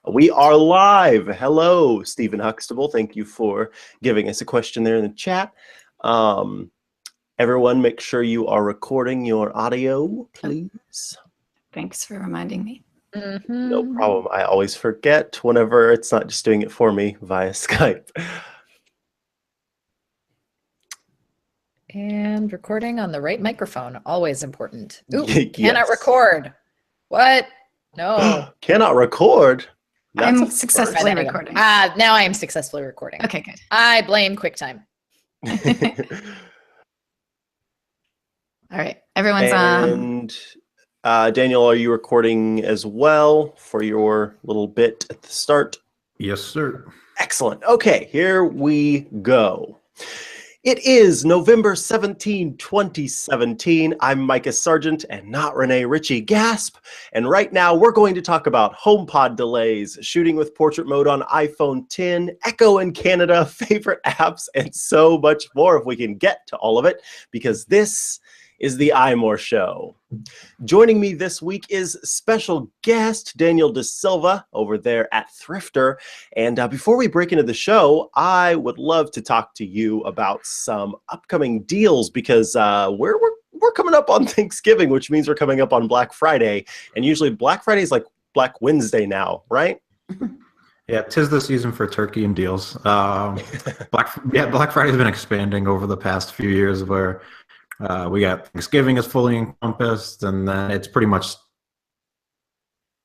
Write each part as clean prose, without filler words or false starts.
We are live. Hello, Stephen Huxtable. Thank you for giving us a question there in the chat. Everyone, make sure you are recording your audio, please. Thanks for reminding me. No problem. I always forget whenever it's not just doing it for me via Skype. And recording on the right microphone, always important. Ooh, Yes. cannot record. What? No. Cannot record? I'm successfully recording. Now I am successfully recording. Okay, good. I blame QuickTime. All right, everyone's on. And Daniel, are you recording as well for your little bit at the start? Yes, sir. Excellent. Okay, here we go. It is November 17, 2017. I'm Micah Sargent and not Renee Ritchie. Gasp. And right now we're going to talk about HomePod delays, shooting with portrait mode on iPhone 10, Echo in Canada, favorite apps, and so much more if we can get to all of it, because this is the iMore Show. Joining me this week is special guest Daniel De Silva over there at Thrifter. And before we break into the show, I would love to talk to you about some upcoming deals, because we're coming up on Thanksgiving, which means we're coming up on Black Friday. And usually Black Friday is like Black Wednesday now, right? Yeah, 'tis the season for turkey and deals. Black Friday has been expanding over the past few years, where we got Thanksgiving is fully encompassed, and then it's pretty much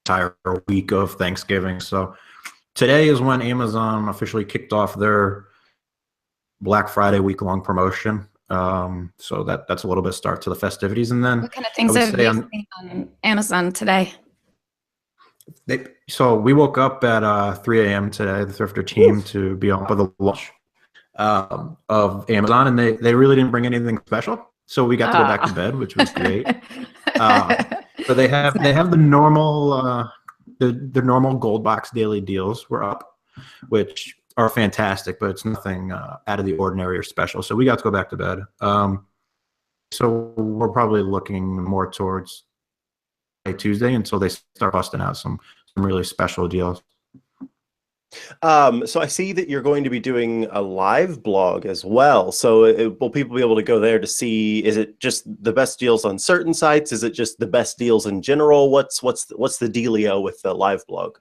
entire week of Thanksgiving. So today is when Amazon officially kicked off their Black Friday week-long promotion. So that's a little bit start to the festivities. And then What kind of things have you seen on Amazon today? So we woke up at 3 a.m. today, the Thrifter team, to be on for the launch of Amazon, and they really didn't bring anything special. So we got to go back to bed, which was great. So they have the normal the normal gold box daily deals were up, which are fantastic, but it's nothing out of the ordinary or special. So we got to go back to bed. So we're probably looking more towards Tuesday until they start busting out some really special deals. So I see that you're going to be doing a live blog as well. So will people be able to go there to see, is it just the best deals on certain sites? Is it just the best deals in general? What's the dealio with the live blog?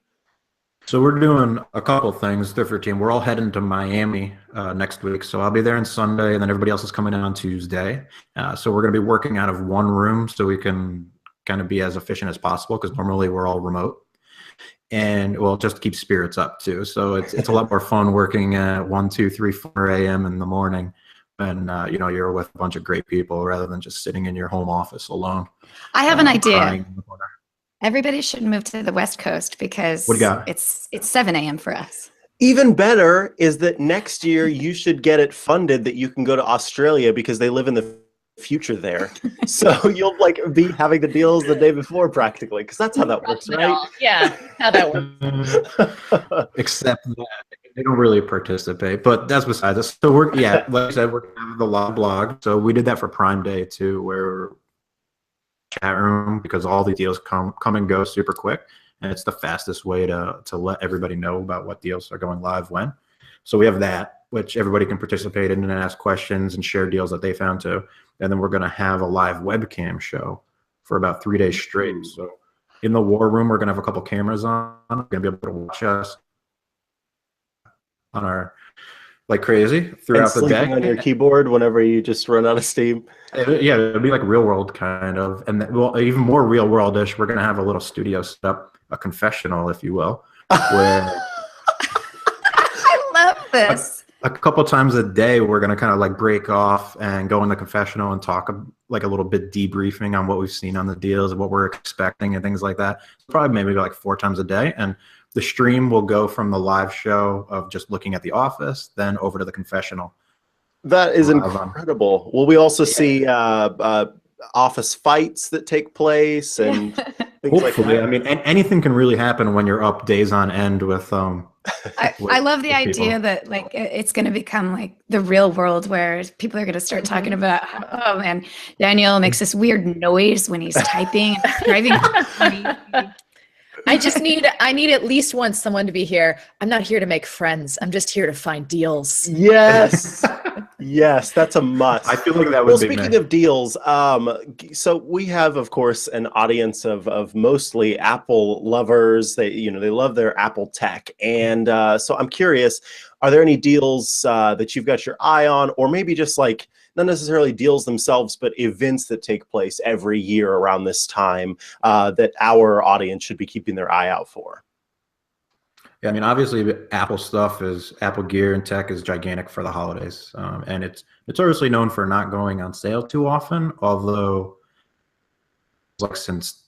So we're doing a couple things, Thrifter team. We're all heading to Miami next week. So I'll be there on Sunday, and then everybody else is coming in on Tuesday. So we're going to be working out of one room so we can kind of be as efficient as possible, because normally we're all remote. And well, just to keep spirits up too. So it's a lot more fun working at 1, 2, 3, 4 a.m. in the morning, and you're with a bunch of great people rather than just sitting in your home office alone. I have an idea. Everybody should move to the West Coast, because it's 7 a.m. for us. Even better is that next year you should get it funded that you can go to Australia, because they live in the future there. So you'll be having the deals the day before practically, because that's how that works, right? Yeah, how that works. Except that they don't really participate, but that's besides us. So like I said, we're gonna have the live blog. So we did that for Prime Day too, where chat room, because all the deals come and go super quick, and it's the fastest way to let everybody know about what deals are going live when. So we have that, which everybody can participate in and ask questions and share deals that they found too. And then we're going to have a live webcam show for about 3 days straight. So in the war room, we're going to have a couple cameras on. We're going to be able to watch us on our like crazy throughout the day. On your keyboard whenever you just run out of steam. It'll be like real world kind of. And then, well, even more real world-ish, we're going to have a little studio set up, a confessional, if you will, where I love this. A couple times a day, we're going to kind of like break off and go in the confessional and talk like a little bit debriefing on what we've seen on the deals and what we're expecting and things like that. Probably maybe like 4 times a day. And the stream will go from the live show of just looking at the office, then over to the confessional. That is incredible. Will we also see office fights that take place and things like that? I mean, anything can really happen when you're up days on end with I love the idea that it's going to become like the real world, where people are going to start talking about, oh man, Daniel makes this weird noise when he's typing and driving. I need at least someone to be here. I'm not here to make friends. I'm just here to find deals. Yes. Yes, that's a must. I feel like that would Well, be speaking me. of deals, so we have, of course, an audience of mostly Apple lovers. They love their Apple tech, and so I'm curious, are there any deals that you've got your eye on, or maybe just like not necessarily deals themselves, but events that take place every year around this time that our audience should be keeping their eye out for? Yeah, I mean, obviously, Apple gear and tech is gigantic for the holidays, and it's notoriously known for not going on sale too often. Although, like since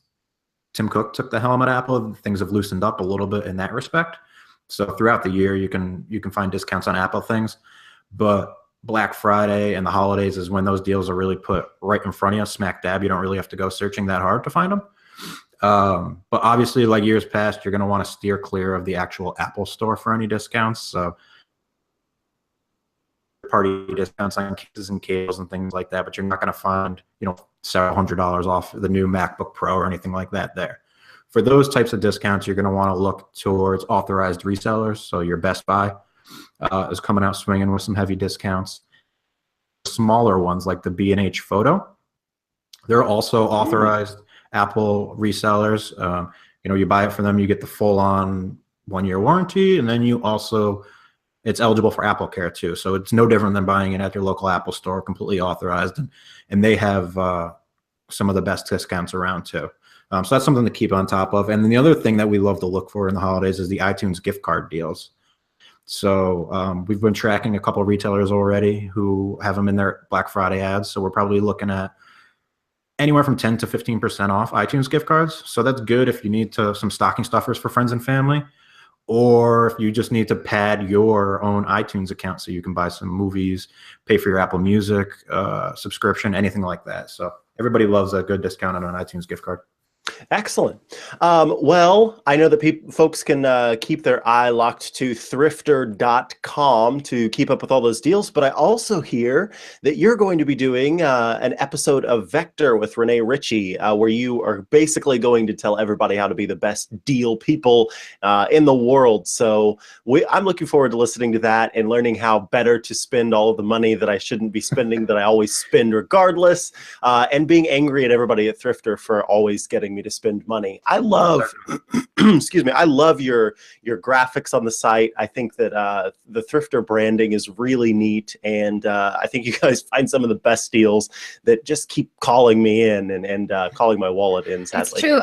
Tim Cook took the helm at Apple, things have loosened up a little bit in that respect. So throughout the year, you can find discounts on Apple things, but Black Friday and the holidays is when those deals are really put right in front of you, smack dab. You don't really have to go searching that hard to find them. But obviously, like years past, you're going to want to steer clear of the actual Apple store for any discounts. So party discounts on cases and cables and things like that, but you're not going to find, several $100s off the new MacBook Pro or anything like that there. For those types of discounts, you're going to want to look towards authorized resellers. So your Best Buy is coming out swinging with some heavy discounts. Smaller ones like the B&H Photo, they're also authorized Apple resellers. You buy it from them, you get the full-on 1-year warranty, and then it's eligible for Apple Care too. So it's no different than buying it at your local Apple store, completely authorized, and they have some of the best discounts around too. So that's something to keep on top of. And then the other thing that we love to look for in the holidays is the iTunes gift card deals. So we've been tracking a couple of retailers already who have them in their Black Friday ads. So we're probably looking at anywhere from 10 to 15% off iTunes gift cards. So that's good if you need some stocking stuffers for friends and family, or if you just need to pad your own iTunes account so you can buy some movies, pay for your Apple Music subscription, anything like that. So everybody loves a good discount on an iTunes gift card. Excellent. Well, I know that folks can keep their eye locked to thrifter.com to keep up with all those deals, but I also hear that you're going to be doing an episode of Vector with Renee Ritchie, where you are basically going to tell everybody how to be the best deal people in the world. So I'm looking forward to listening to that and learning how better to spend all of the money that I shouldn't be spending that I always spend regardless, and being angry at everybody at Thrifter for always getting me to spend money. I love, excuse me, I love your graphics on the site. I think that the Thrifter branding is really neat, and I think you guys find some of the best deals that just keep calling me in and calling my wallet in, sadly. It's true.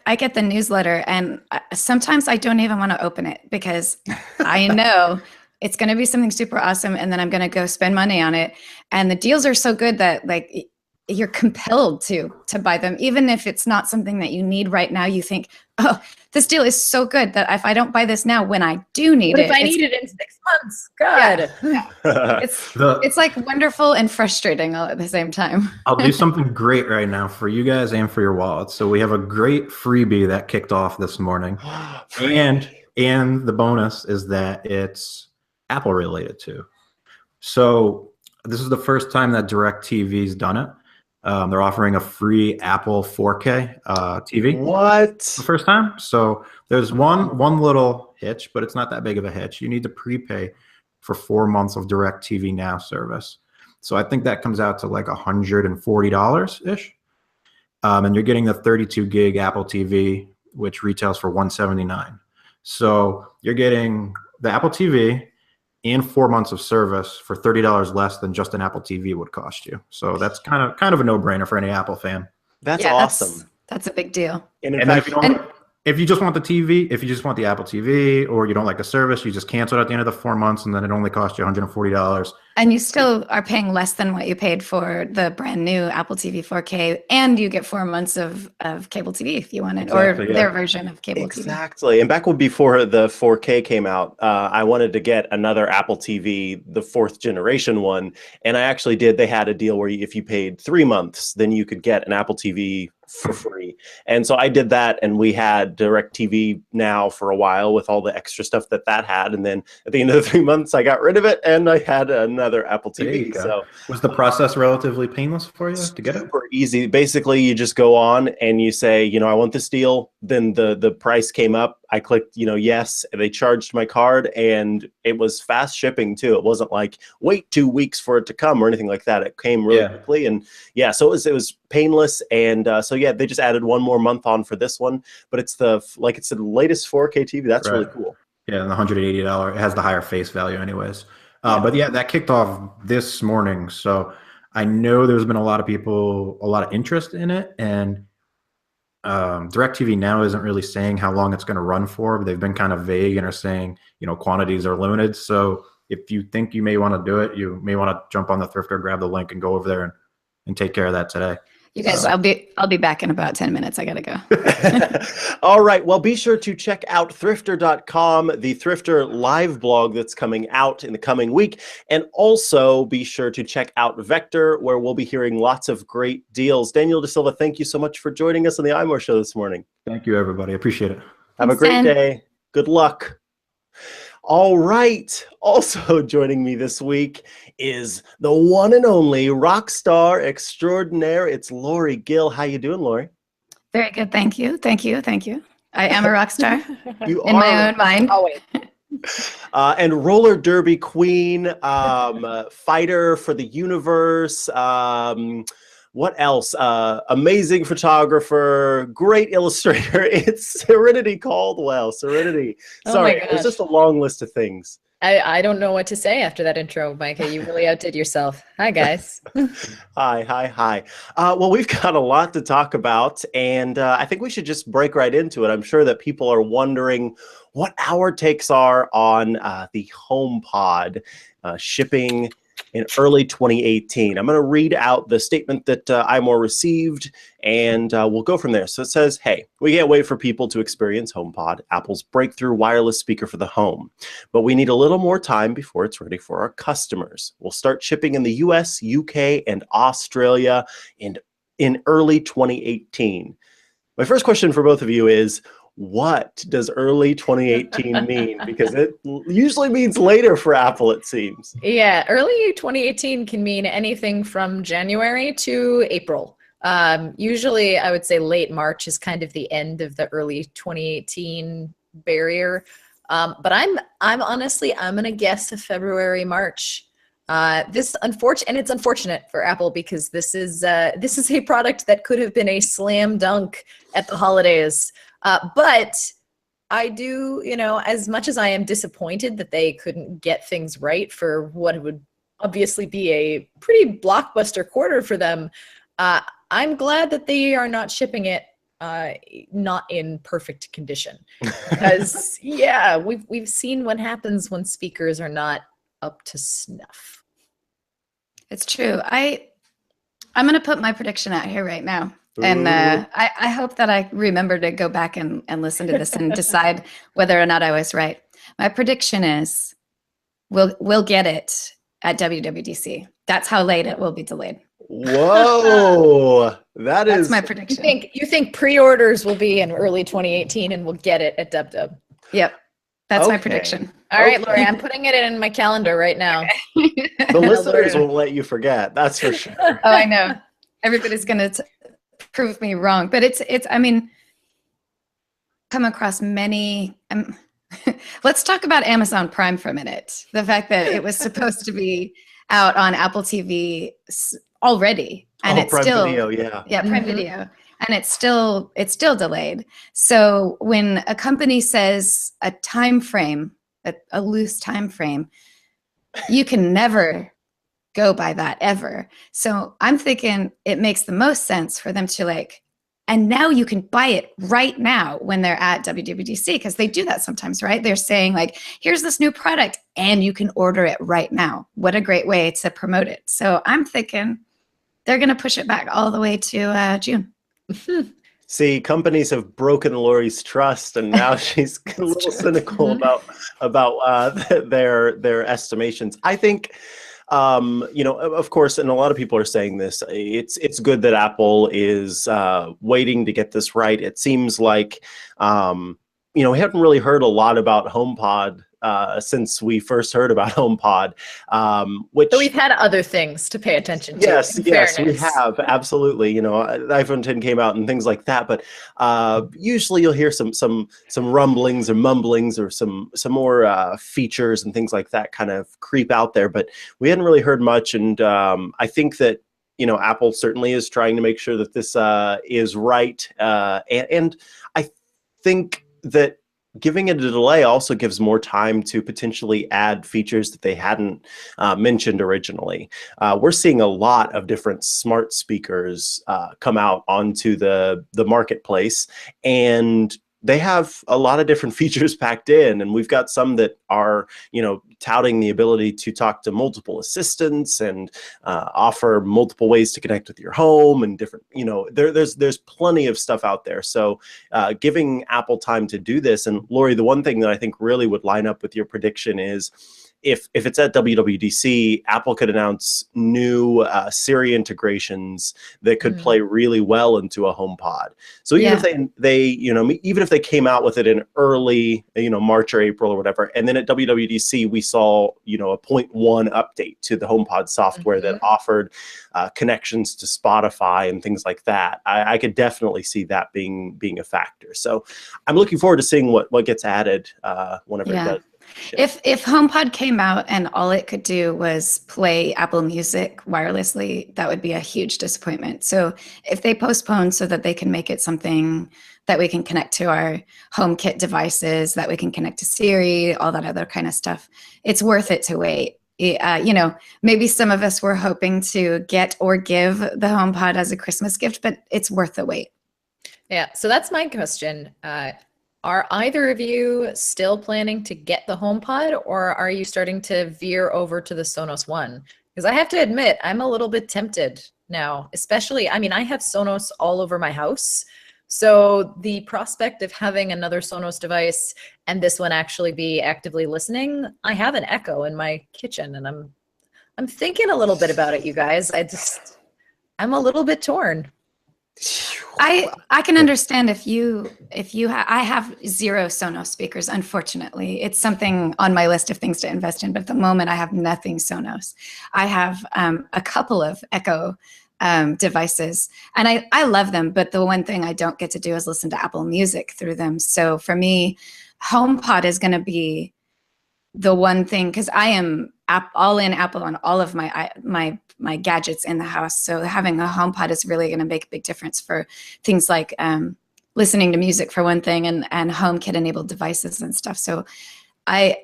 I get the newsletter, and sometimes I don't even want to open it because I know it's going to be something super awesome, and then I'm going to go spend money on it. And the deals are so good that like you're compelled to buy them, even if it's not something that you need right now. You think, oh, this deal is so good that if I don't buy this now, when I do need it, if I need it in 6 months, God, yeah. It's like wonderful and frustrating all at the same time. I'll do something great right now for you guys and for your wallets. So we have a great freebie that kicked off this morning, and the bonus is that it's Apple related too. So this is the first time that DirecTV's done it. They're offering a free Apple 4K TV. What? The first time. So there's one little hitch, but it's not that big of a hitch. You need to prepay for 4 months of DirecTV Now service. So I think that comes out to like $140-ish. And you're getting the 32 gig Apple TV, which retails for $179. So you're getting the Apple TV and 4 months of service for $30 less than just an Apple TV would cost you. So that's kind of a no-brainer for any Apple fan. That's awesome. That's a big deal. And then if you just want the TV, if you just want the Apple TV, or you don't like the service, you just cancel it at the end of the 4 months, and then it only costs you $140. And you still are paying less than what you paid for the brand new Apple TV 4K, and you get 4 months of cable TV if you want it, exactly, or their version of cable TV. Exactly. And back before the 4K came out, I wanted to get another Apple TV, the 4th generation one, and I actually did. They had a deal where if you paid 3 months, then you could get an Apple TV for free. And so I did that, and we had DirecTV Now for a while with all the extra stuff that had. And then at the end of the 3 months, I got rid of it, and I had an another Apple There you TV. go. So Was the process relatively painless for you to get it? super easy. Basically, you just go on and you say, you know, I want this deal. Then the price came up. I clicked, you know, yes, and they charged my card, and it was fast shipping too. It wasn't like wait 2 weeks for it to come or anything like that. It came really quickly, and yeah, so it was painless. And so yeah, they just added one more month on for this one, but it's like it's the latest 4K TV. That's really cool. Yeah, and the $180, it has the higher face value anyways. But yeah, that kicked off this morning. So I know there's been a lot of people, a lot of interest in it. And DirecTV now isn't really saying how long it's going to run for, but they've been kind of vague and are saying, you know, quantities are limited. So if you think you may want to do it, you may want to jump on the Thrifter, grab the link, and go over there and take care of that today. You guys, I'll be back in about 10 minutes. I gotta go. All right. Well, be sure to check out thrifter.com, the Thrifter live blog that's coming out in the coming week. And also be sure to check out Vector, where we'll be hearing lots of great deals. Daniel De Silva, thank you so much for joining us on the iMore show this morning. Thank you, everybody. I appreciate it. Have a great day. Good luck. All right. Also joining me this week is the one and only rock star extraordinaire. It's Lory Gill. How you doing, Lory? Very good. Thank you. Thank you. Thank you. I am a rock star You in my own mind. Always. And roller derby queen, fighter for the universe. What else? Amazing photographer, great illustrator. It's Serenity Caldwell. Serenity. Sorry, it was just a long list of things. I don't know what to say after that intro, Micah. You really outdid yourself. Hi, guys. Hi. Well, we've got a lot to talk about, and I think we should just break right into it. I'm sure that people are wondering what our takes are on the HomePod shipping in early 2018. I'm going to read out the statement that iMore received, and we'll go from there. So it says, hey, we can't wait for people to experience HomePod, Apple's breakthrough wireless speaker for the home. But we need a little more time before it's ready for our customers. We'll start shipping in the US, UK, and Australia in early 2018. My first question for both of you is, what does early 2018 mean? Because it usually means later for Apple, it seems. Yeah, early 2018 can mean anything from January to April. Usually, I would say late March is kind of the end of the early 2018 barrier. But I'm honestly, I'm gonna guess a February, March. And it's unfortunate for Apple because this is a product that could have been a slam dunk at the holidays. But I do, you know, as much as I am disappointed that they couldn't get things right for what would obviously be a pretty blockbuster quarter for them, I'm glad that they are not shipping it not in perfect condition. Because, yeah, we've seen what happens when speakers are not up to snuff. It's true. I'm going to put my prediction out here right now. And I hope that I remember to go back and listen to this and decide whether or not I was right. My prediction is we'll get it at WWDC. That's how late it will be delayed. Whoa, that's my prediction. You think pre-orders will be in early 2018 and we'll get it at DubDub? Yep, that's my prediction. All right, Lory, I'm putting it in my calendar right now. The listeners won't let you forget. That's for sure. Oh, I know. Everybody's going to prove me wrong, but it's I mean, come across many let's talk about Amazon Prime for a minute. The fact that it was supposed to be out on Apple TV already, and it's Prime still Video, Prime Video, and it's still delayed. So when a company says a time frame, a loose time frame, you can never go by that ever. So I'm thinking it makes the most sense for them to and now you can buy it right now when they're at WWDC, because they do that sometimes, right? They're saying here's this new product and you can order it right now. What a great way to promote it. So I'm thinking they're going to push it back all the way to June. See, companies have broken Lory's trust, and now she's a little cynical about their estimations. I think, you know, of course, and a lot of people are saying this, it's good that Apple is waiting to get this right. It seems like, you know, we haven't really heard a lot about HomePod since we first heard about HomePod. Which So we've had other things to pay attention to. yes, in yes, we fairness. have, absolutely. You know, the iPhone 10 came out and things like that, but usually you'll hear some rumblings or mumblings or some more features and things like that kind of creep out there. But we hadn't really heard much, and I think that, you know, Apple certainly is trying to make sure that this is right, and I think that giving it a delay also gives more time to potentially add features that they hadn't mentioned originally. We're seeing a lot of different smart speakers come out onto the marketplace, and they have a lot of different features packed in, and we've got some that are, you know, touting the ability to talk to multiple assistants and offer multiple ways to connect with your home and different, you know, there's plenty of stuff out there. So giving Apple time to do this, and Lory, the one thing that I think really would line up with your prediction is if it's at WWDC, Apple could announce new Siri integrations that could play really well into a HomePod. So even if they you know, even if they came out with it in early, you know, March or April or whatever, and then at WWDC we saw, you know, a 0.1 update to the HomePod software that offered connections to Spotify and things like that, I could definitely see that being a factor. So I'm looking forward to seeing what gets added whenever it does. If HomePod came out and all it could do was play Apple Music wirelessly, that would be a huge disappointment. So if they postpone so that they can make it something that we can connect to our HomeKit devices, that we can connect to Siri, all that other kind of stuff, it's worth it to wait. You know, maybe some of us were hoping to get or give the HomePod as a Christmas gift, but it's worth the wait. Yeah, so that's my question. Are either of you still planning to get the HomePod, or are you starting to veer over to the Sonos One? Because I have to admit, I'm a little bit tempted now, especially, I mean, I have Sonos all over my house. So the prospect of having another Sonos device and this one actually be actively listening, I have an Echo in my kitchen, and I'm thinking a little bit about it, you guys. I'm a little bit torn. I can understand if you I have 0 Sonos speakers, unfortunately. It's something on my list of things to invest in, but at the moment I have nothing Sonos. I have a couple of Echo devices, and I love them, but the one thing I don't get to do is listen to Apple Music through them. So for me, HomePod is going to be the one thing, because I am all in Apple on all of my gadgets in the house. So having a HomePod is really going to make a big difference for things like listening to music for one thing, and HomeKit enabled devices and stuff. So I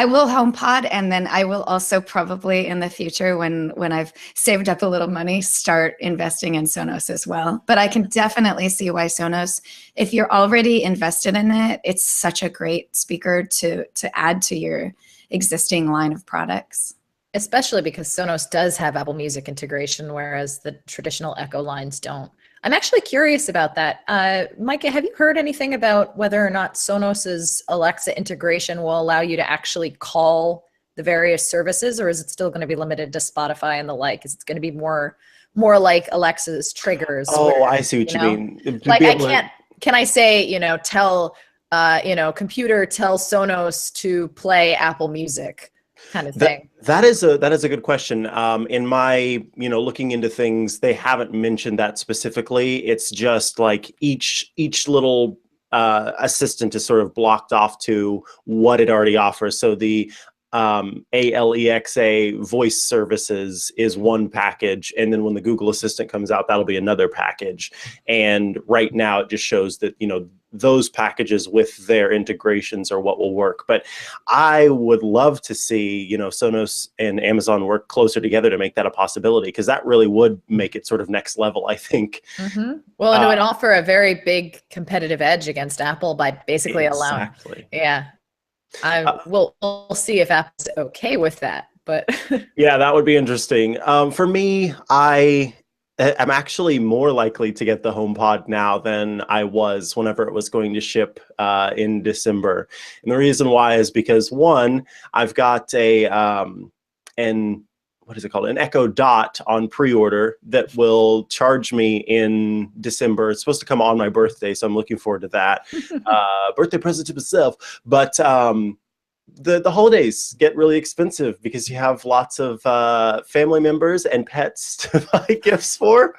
will HomePod, and then I will also probably in the future, when I've saved up a little money, start investing in Sonos as well. But I can definitely see why Sonos, if you're already invested in it, it's such a great speaker to add to your existing line of products. Especially because Sonos does have Apple Music integration, whereas the traditional Echo lines don't. I'm actually curious about that. Micah, have you heard anything about whether or not Sonos's Alexa integration will allow you to actually call the various services, or is it still going to be limited to Spotify and the like? Is it going to be more like Alexa's triggers? Oh, where, I see what you mean. Like I can't, can I say, you know, tell, computer, tell Sonos to play Apple Music kind of thing? That is a good question. In my, looking into things, they haven't mentioned that specifically. It's just like each little assistant is sort of blocked off to what it already offers. So the Alexa voice services is one package, and then when the Google Assistant comes out, that'll be another package. And right now it just shows that, those packages with their integrations are what will work. But I would love to see, Sonos and Amazon work closer together to make that a possibility, because that really would make it sort of next level, I think. Mm-hmm. Well, and it would offer a very big competitive edge against Apple by basically allowing. Yeah. We'll see if Apple's okay with that, but yeah, that would be interesting. For me, I'm actually more likely to get the HomePod now than I was whenever it was going to ship in December. And the reason why is because, one, I've got an what is it called? An Echo Dot on pre-order that will charge me in December. It's supposed to come on my birthday, so I'm looking forward to that. Birthday present to myself. But the holidays get really expensive because you have lots of family members and pets to buy gifts for.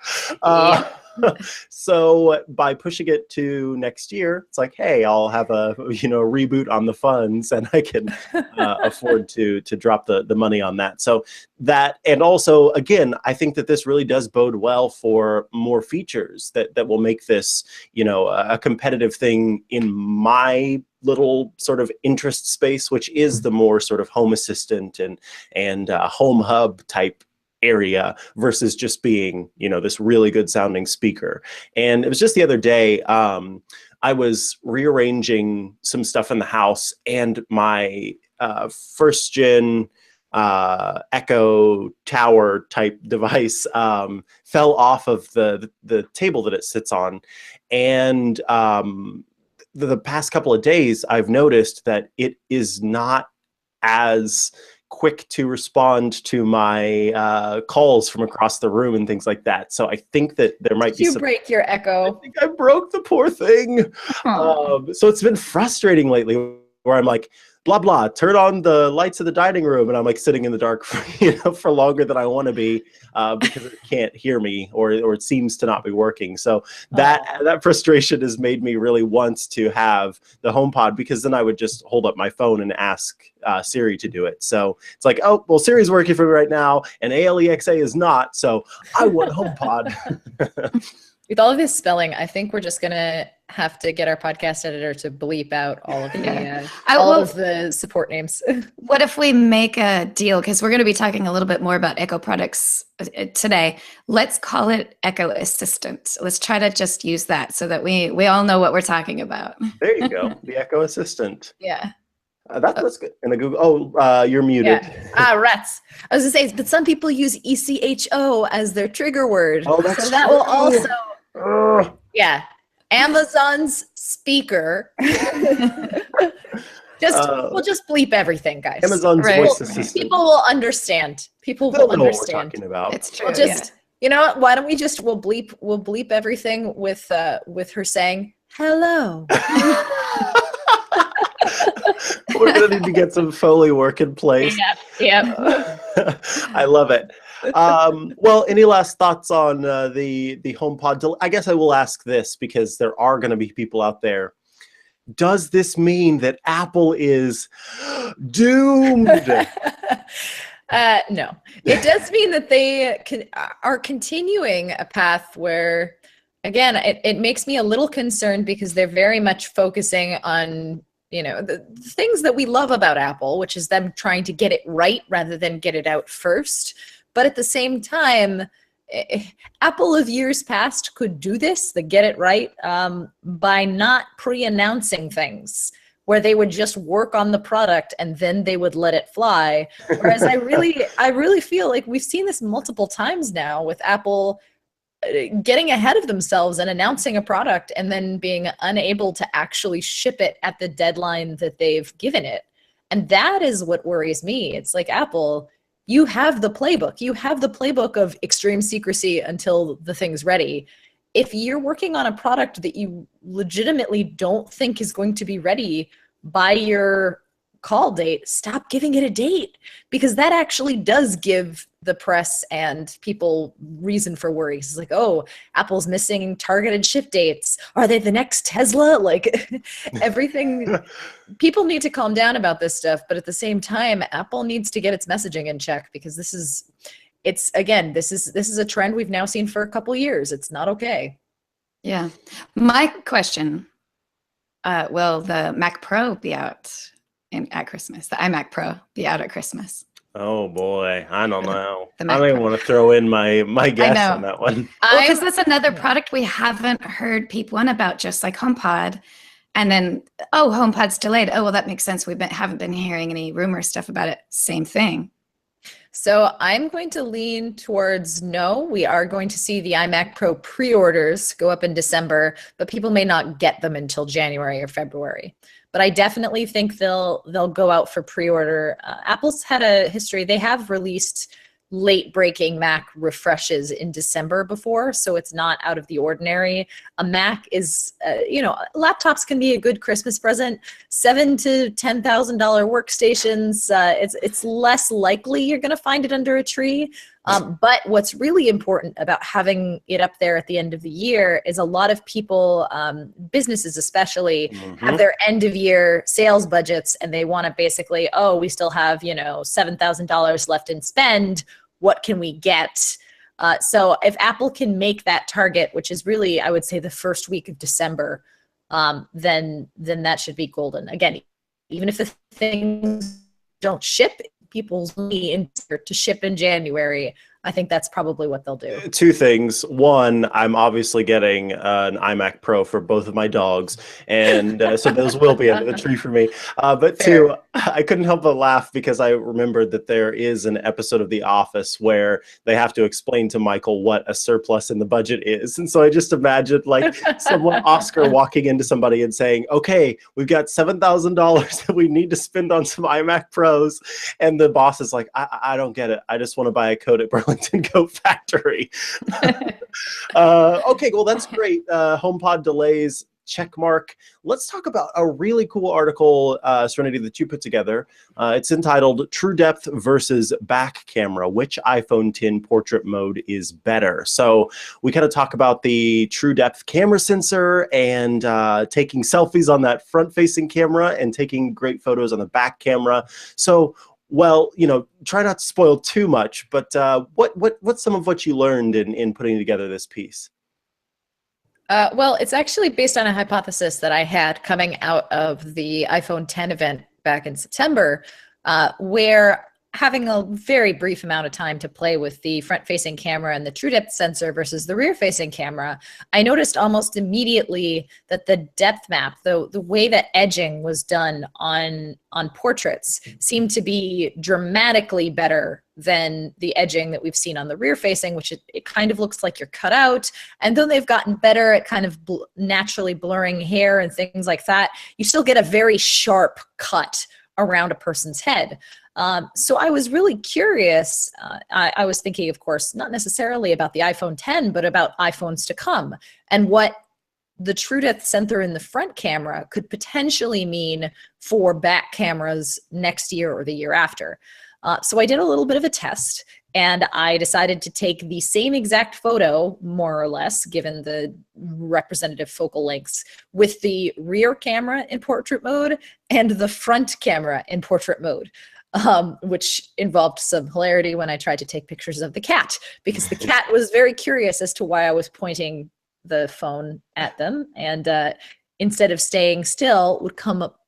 So by pushing it to next year, it's like, hey, I'll have a reboot on the funds, and I can afford to drop the money on that. So that, and also again, I think that this really does bode well for more features that will make this a competitive thing in my little sort of interest space, which is the more sort of home assistant and home hub type area versus just being this really good sounding speaker. And it was just the other day, I was rearranging some stuff in the house, and my first gen Echo Tower type device fell off of the table that it sits on. And the past couple of days, I've noticed that it is not as quick to respond to my calls from across the room and things like that. So I think that there might be you break your Echo. I think I broke the poor thing. So it's been frustrating lately, where I'm like, blah, blah, turn on the lights of the dining room. And I'm like sitting in the dark for longer than I want to be because it can't hear me, or it seems to not be working. So that frustration has made me really want to have the HomePod, because then I would just hold up my phone and ask Siri to do it. So it's like, oh, well, Siri's working for me right now and Alexa is not. So I want HomePod. With all of this spelling, I think we're just gonna have to get our podcast editor to bleep out all of the of the support names. What if we make a deal? Because we're going to be talking a little bit more about Echo products today. Let's call it Echo Assistant. Let's try to just use that so that we all know what we're talking about. There you go, the Echo Assistant. Yeah. That's good. And a Google. Oh, you're muted. Yeah. Rats. I was gonna say, but some people use ECHO as their trigger word. Oh, that's so that true. will also. Yeah, Amazon's speaker. We'll just bleep everything, guys. Amazon's voice assistant. People will understand. People will understand. Know what we're talking about. It's true. We'll just, you know what? Why don't we just we'll bleep everything with her saying hello. We're gonna need to get some Foley work in place. Yep. I love it. Well, any last thoughts on the HomePod? I guess I will ask this, because there are going to be people out there. Does this mean that Apple is doomed? No, it does mean that they are continuing a path where, again, it makes me a little concerned, because they're very much focusing on the things that we love about Apple, which is them trying to get it right rather than get it out first. But at the same time, Apple of years past could do this, the get it right, by not pre-announcing things, where they would just work on the product and then they would let it fly. Whereas I really feel like we've seen this multiple times now with Apple getting ahead of themselves and announcing a product and then being unable to actually ship it at the deadline that they've given it. And that is what worries me. It's like, Apple, you have the playbook. You have the playbook of extreme secrecy until the thing's ready. If you're working on a product that you legitimately don't think is going to be ready by your call date, stop giving it a date, because that actually does give the press and people reason for worries. It's like, oh, Apple's missing targeted ship dates. Are they the next Tesla? Like everything, people need to calm down about this stuff. But at the same time, Apple needs to get its messaging in check, because this is a trend we've now seen for a couple years. It's not okay. Yeah. My question, will the Mac Pro be out at Christmas? The iMac Pro be out at Christmas? Oh boy, I don't know. I Mac don't even Pro. want to throw in my guess on that one. Because that's another product we haven't heard peep one about, just like HomePod. And then, oh, HomePod's delayed. Oh, well, that makes sense. Haven't been hearing any rumor stuff about it. Same thing. So I'm going to lean towards no. We are going to see the iMac Pro pre-orders go up in December, but people may not get them until January or February. But I definitely think they'll go out for pre-order. Apple's had a history. They have released late breaking Mac refreshes in December before, so it's not out of the ordinary. A Mac is, laptops can be a good Christmas present. $7,000 to $10,000 workstations, it's less likely you're going to find it under a tree. But what's really important about having it up there at the end of the year is a lot of people, businesses especially, have their end of year sales budgets, and they want to basically, oh, we still have, $7,000 left in spend. What can we get? So if Apple can make that target, which is really, I would say, the first week of December, then that should be golden. Again, even if the things don't ship, people's need to ship in January, I think that's probably what they'll do. Two things. One, I'm obviously getting an iMac Pro for both of my dogs, and so those will be under the tree for me. But two, I couldn't help but laugh because I remembered that there is an episode of The Office where they have to explain to Michael what a surplus in the budget is. And so I just imagined like someone, Oscar, walking into somebody and saying, okay, we've got $7,000 that we need to spend on some iMac Pros. And the boss is like, I don't get it. I just want to buy a coat at Burlington Coat Factory. Okay, well, that's great. HomePod delays, check mark. Let's talk about a really cool article, Serenity, that you put together. It's entitled True Depth versus Back Camera. Which iPhone 10 portrait mode is better? So we kind of talk about the True Depth camera sensor and taking selfies on that front-facing camera and taking great photos on the back camera. So, well, try not to spoil too much, but what's some of what you learned in putting together this piece? Well, it's actually based on a hypothesis that I had coming out of the iPhone 10 event back in September, where having a very brief amount of time to play with the front-facing camera and the true depth sensor versus the rear-facing camera, I noticed almost immediately that the depth map, the way that edging was done on portraits, seemed to be dramatically better than the edging that we've seen on the rear-facing, which it kind of looks like you're cut out. And though they've gotten better at kind of naturally blurring hair and things like that, you still get a very sharp cut around a person's head. So I was really curious. I was thinking, of course, not necessarily about the iPhone 10, but about iPhones to come and what the true depth sensor in the front camera could potentially mean for back cameras next year or the year after. So I did a little bit of a test, and I decided to take the same exact photo, more or less, given the representative focal lengths, with the rear camera in portrait mode and the front camera in portrait mode. Which involved some hilarity when I tried to take pictures of the cat, because the cat was very curious as to why I was pointing the phone at them, and instead of staying still, would come up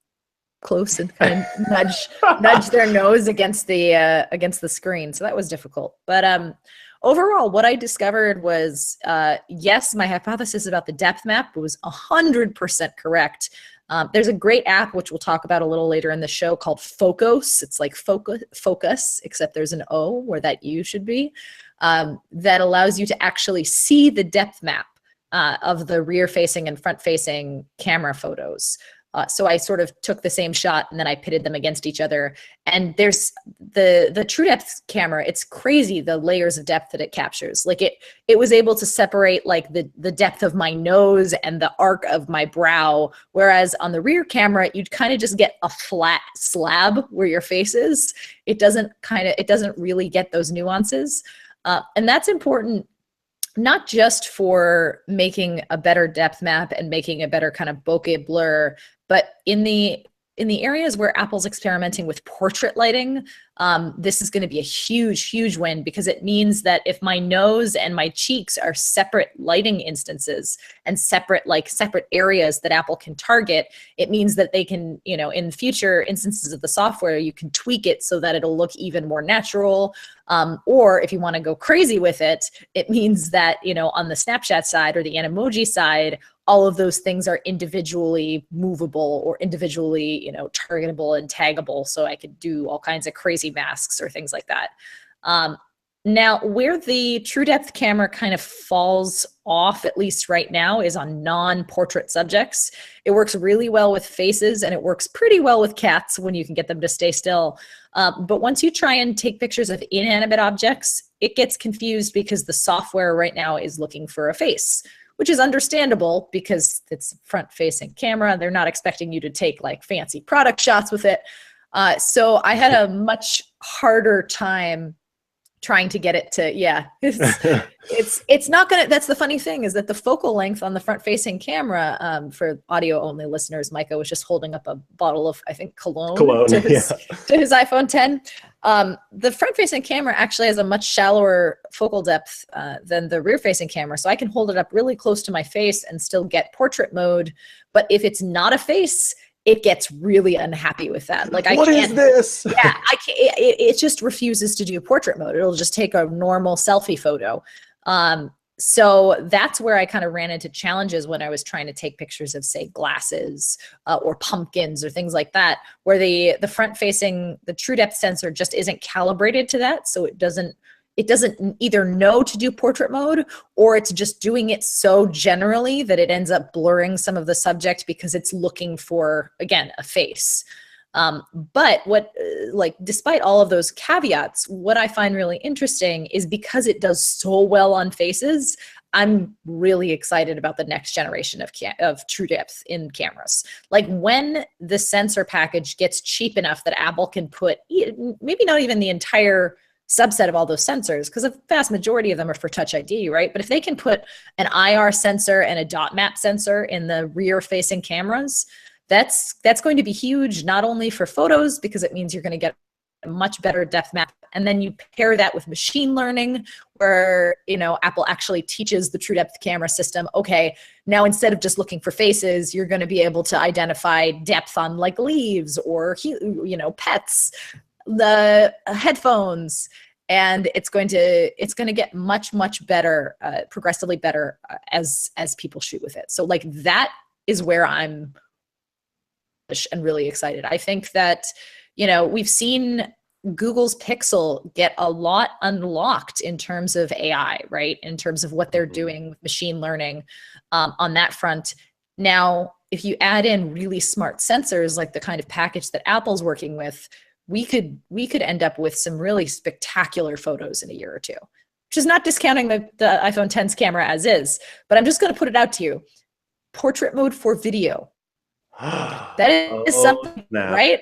close and kind of nudge their nose against the screen. So that was difficult. But overall, what I discovered was, yes, my hypothesis about the depth map was 100% correct. There's a great app, which we'll talk about a little later in the show, called Focus. It's like focus, except there's an O where that U should be, that allows you to actually see the depth map of the rear-facing and front-facing camera photos. So I sort of took the same shot and then I pitted them against each other. And there's the true depth camera. It's crazy the layers of depth that it captures. Like it was able to separate like the depth of my nose and the arc of my brow. Whereas on the rear camera, you'd kind of just get a flat slab where your face is. It doesn't really get those nuances. And that's important, not just for making a better depth map and making a better kind of bokeh blur, but in the areas where Apple's experimenting with portrait lighting, this is going to be a huge, huge win, because it means that if my nose and my cheeks are separate lighting instances and separate areas that Apple can target, it means that they can, in future instances of the software, you can tweak it so that it'll look even more natural. Or if you want to go crazy with it, it means that, on the Snapchat side or the Animoji side, all of those things are individually movable or individually, targetable and taggable. So I could do all kinds of crazy masks or things like that. Now, where the true depth camera kind of falls off, at least right now, is on non-portrait subjects. It works really well with faces, and it works pretty well with cats when you can get them to stay still. But once you try and take pictures of inanimate objects, it gets confused because the software right now is looking for a face, which is understandable because it's a front-facing camera. They're not expecting you to take like fancy product shots with it. So I had a much harder time trying to get it to, yeah, it's not gonna, that's the funny thing, is that the focal length on the front facing camera, for audio only listeners, Micah was just holding up a bottle of, I think, cologne to his iPhone 10. The front facing camera actually has a much shallower focal depth than the rear facing camera. So I can hold it up really close to my face and still get portrait mode. But if it's not a face, it gets really unhappy with that. Like, what is this? Yeah, I can't. It just refuses to do portrait mode. It'll just take a normal selfie photo. So that's where I kind of ran into challenges when I was trying to take pictures of, say, glasses or pumpkins or things like that, where the front facing, the true depth sensor just isn't calibrated to that, so it doesn't either know to do portrait mode, or it's just doing it so generally that it ends up blurring some of the subject because it's looking for, again, a face. But what, like, despite all of those caveats, what I find really interesting is because it does so well on faces, I'm really excited about the next generation of true depth in cameras. Like, when the sensor package gets cheap enough that Apple can put, maybe not even the entire subset of all those sensors, because a vast majority of them are for Touch ID, right? But if they can put an IR sensor and a dot map sensor in the rear facing cameras, that's going to be huge, not only for photos, because it means you're going to get a much better depth map. And then you pair that with machine learning, where, you know, Apple actually teaches the true depth camera system, okay, now instead of just looking for faces, you're going to be able to identify depth on like leaves or, you know, pets, the headphones, and it's going to get much better, progressively better as people shoot with it. So like, that is where I'm and really excited. I think that, you know, we've seen Google's Pixel get a lot unlocked in terms of AI, right? In terms of what they're doing with machine learning on that front. Now, if you add in really smart sensors, like the kind of package that Apple's working with, we could end up with some really spectacular photos in a year or two, which is not discounting the iPhone X's camera as is, but I'm just going to put it out to you. Portrait mode for video. That is something, right?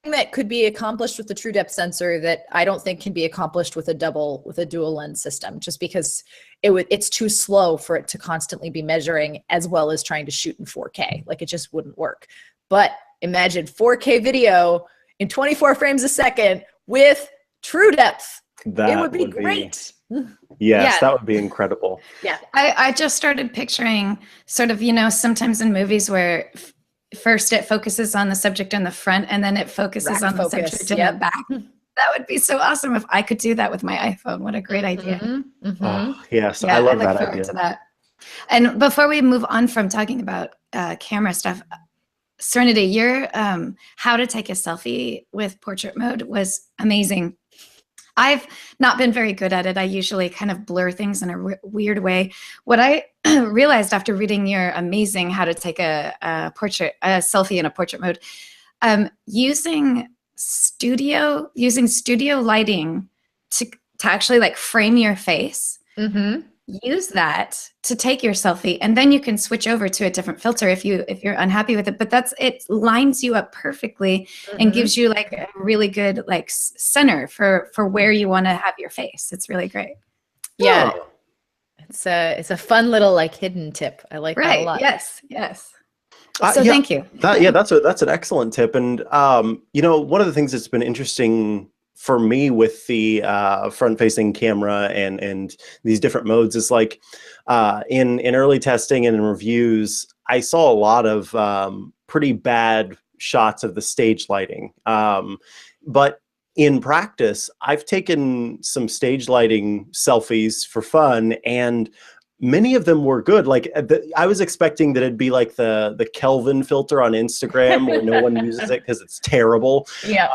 That could be accomplished with the true depth sensor that I don't think can be accomplished with a dual lens system, just because it's too slow for it to constantly be measuring as well as trying to shoot in 4K. Like, it just wouldn't work. But imagine 4K video in 24 frames a second with true depth. It would be great. Yes, that would be incredible. Yeah, I just started picturing sort of, you know, sometimes in movies where first it focuses on the subject in the front and then it focuses on the subject in the back. That would be so awesome if I could do that with my iPhone. What a great idea. Oh, yes, I love that idea. To that. And before we move on from talking about camera stuff, Serenity, your how to take a selfie with portrait mode was amazing. I've not been very good at it. I usually kind of blur things in a weird way. What I realized after reading your amazing how to take a selfie in a portrait mode, using studio lighting to actually like frame your face. Use that to take your selfie, and then you can switch over to a different filter if you're unhappy with it. But it lines you up perfectly and gives you like a really good like center for where you want to have your face. It's really great. Yeah, it's a fun little like hidden tip. I like that a lot. Yes. So thank you. That's an excellent tip. And you know, one of the things that's been interesting for me with the front-facing camera and these different modes is like in early testing and in reviews, I saw a lot of pretty bad shots of the stage lighting. But in practice, I've taken some stage lighting selfies for fun, and many of them were good. Like I was expecting that it'd be like the Kelvin filter on Instagram where no one uses it because it's terrible. Yeah.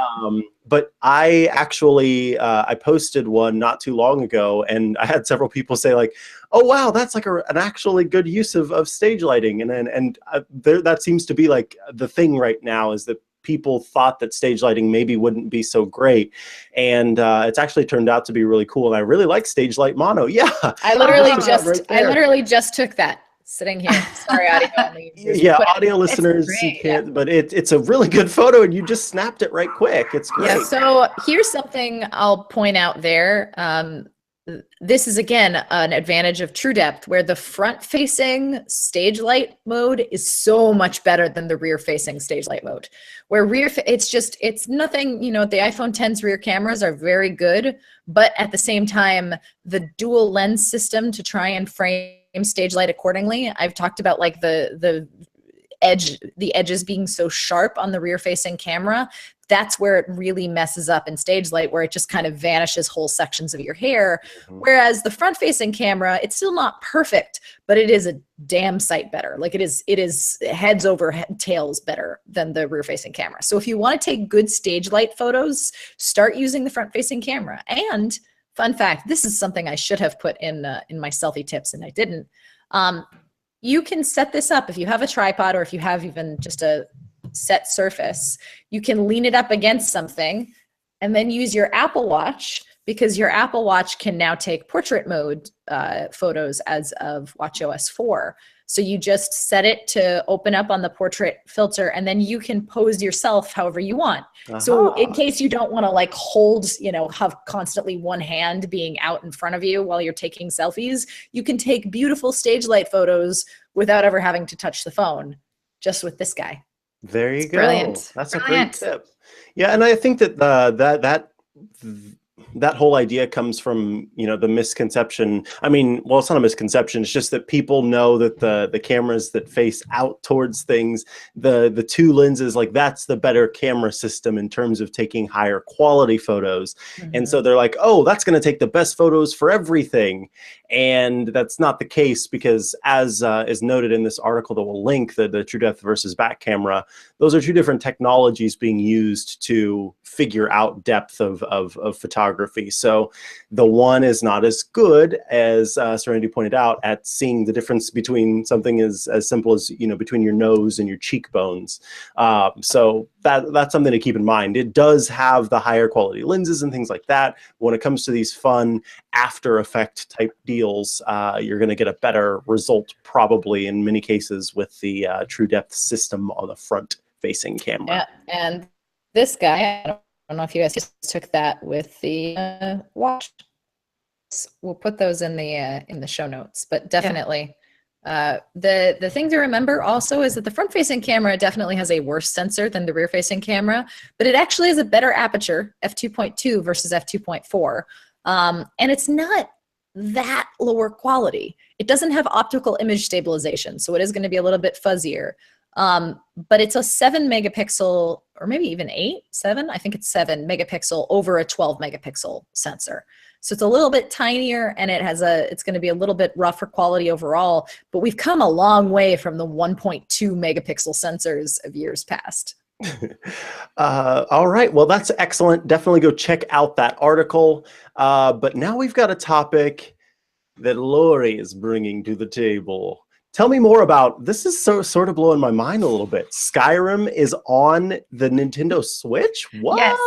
But I actually I posted one not too long ago, and I had several people say like, "Oh wow, that's like an actually good use of stage lighting." And that seems to be like the thing right now, is that people thought that stage lighting maybe wouldn't be so great, and it's actually turned out to be really cool. And I really like stage light mono. Yeah, I literally right just took that sitting here. Sorry, audio only users. Yeah, audio listeners, you can't, but it's a really good photo, and you just snapped it right quick. It's great. Yeah, so here's something I'll point out there. This is, again, an advantage of True Depth, where the front-facing stage light mode is so much better than the rear-facing stage light mode. Where it's nothing, you know, the iPhone X's rear cameras are very good, but at the same time, the dual lens system to try and frame stage light accordingly. I've talked about like the edges being so sharp on the rear-facing camera. That's where it really messes up in stage light, where it just kind of vanishes whole sections of your hair. Whereas the front-facing camera, it's still not perfect, but it is a damn sight better. Like it is heads over tails better than the rear-facing camera. So if you want to take good stage light photos, start using the front-facing camera. And fun fact, this is something I should have put in my selfie tips, and I didn't. You can set this up if you have a tripod, or if you have even just a set surface. You can lean it up against something and then use your Apple Watch, because your Apple Watch can now take portrait mode photos as of watchOS 4. So you just set it to open up on the portrait filter, and then you can pose yourself however you want. So in case you don't want to like hold, you know, have constantly one hand being out in front of you while you're taking selfies, you can take beautiful stage light photos without ever having to touch the phone, just with this guy. There you go. Brilliant. That's a great tip. Yeah, and I think that that whole idea comes from, you know, the misconception. I mean, well, it's not a misconception. It's just that people know that the cameras that face out towards things, the two lenses, like that's the better camera system in terms of taking higher quality photos. And so they're like, oh, that's going to take the best photos for everything. And that's not the case, because as is noted in this article that we'll link, the True Depth versus back camera, those are two different technologies being used to figure out depth of photography. So the one is not as good, as Serenity pointed out, at seeing the difference between something as simple as, you know, between your nose and your cheekbones. So that's something to keep in mind. It does have the higher quality lenses and things like that. When it comes to these fun After Effect type deals, you're going to get a better result probably in many cases with the True Depth system on the front facing camera. Yeah, and this guy, I don't know if you guys just took that with the watch. We'll put those in the show notes, but definitely. The thing to remember also is that the front-facing camera definitely has a worse sensor than the rear-facing camera, but it actually has a better aperture, f2.2 versus f2.4, and it's not that lower quality. It doesn't have optical image stabilization, so it is going to be a little bit fuzzier. But it's a 7 megapixel, or maybe even 7, I think it's 7 megapixel over a 12 megapixel sensor. So it's a little bit tinier, and it's going to be a little bit rougher quality overall, but we've come a long way from the 1.2 megapixel sensors of years past. All right, well, that's excellent. Definitely go check out that article. But now we've got a topic that Lory is bringing to the table. Tell me more about this. Is sort of blowing my mind a little bit. Skyrim is on the Nintendo Switch? What? Yes.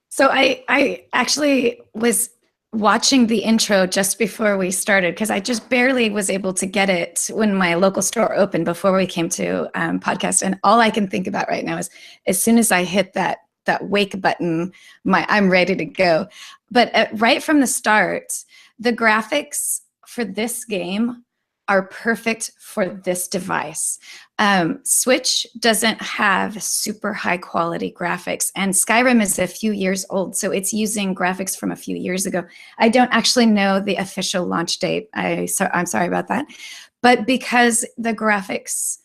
So I actually was watching the intro just before we started, because I just barely was able to get it when my local store opened before we came to podcast. And all I can think about right now is, as soon as I hit that wake button, I'm ready to go. But right from the start, the graphics for this game are perfect for this device. Switch doesn't have super high quality graphics, and Skyrim is a few years old, so it's using graphics from a few years ago. I don't actually know the official launch date. I'm sorry about that. But because the graphics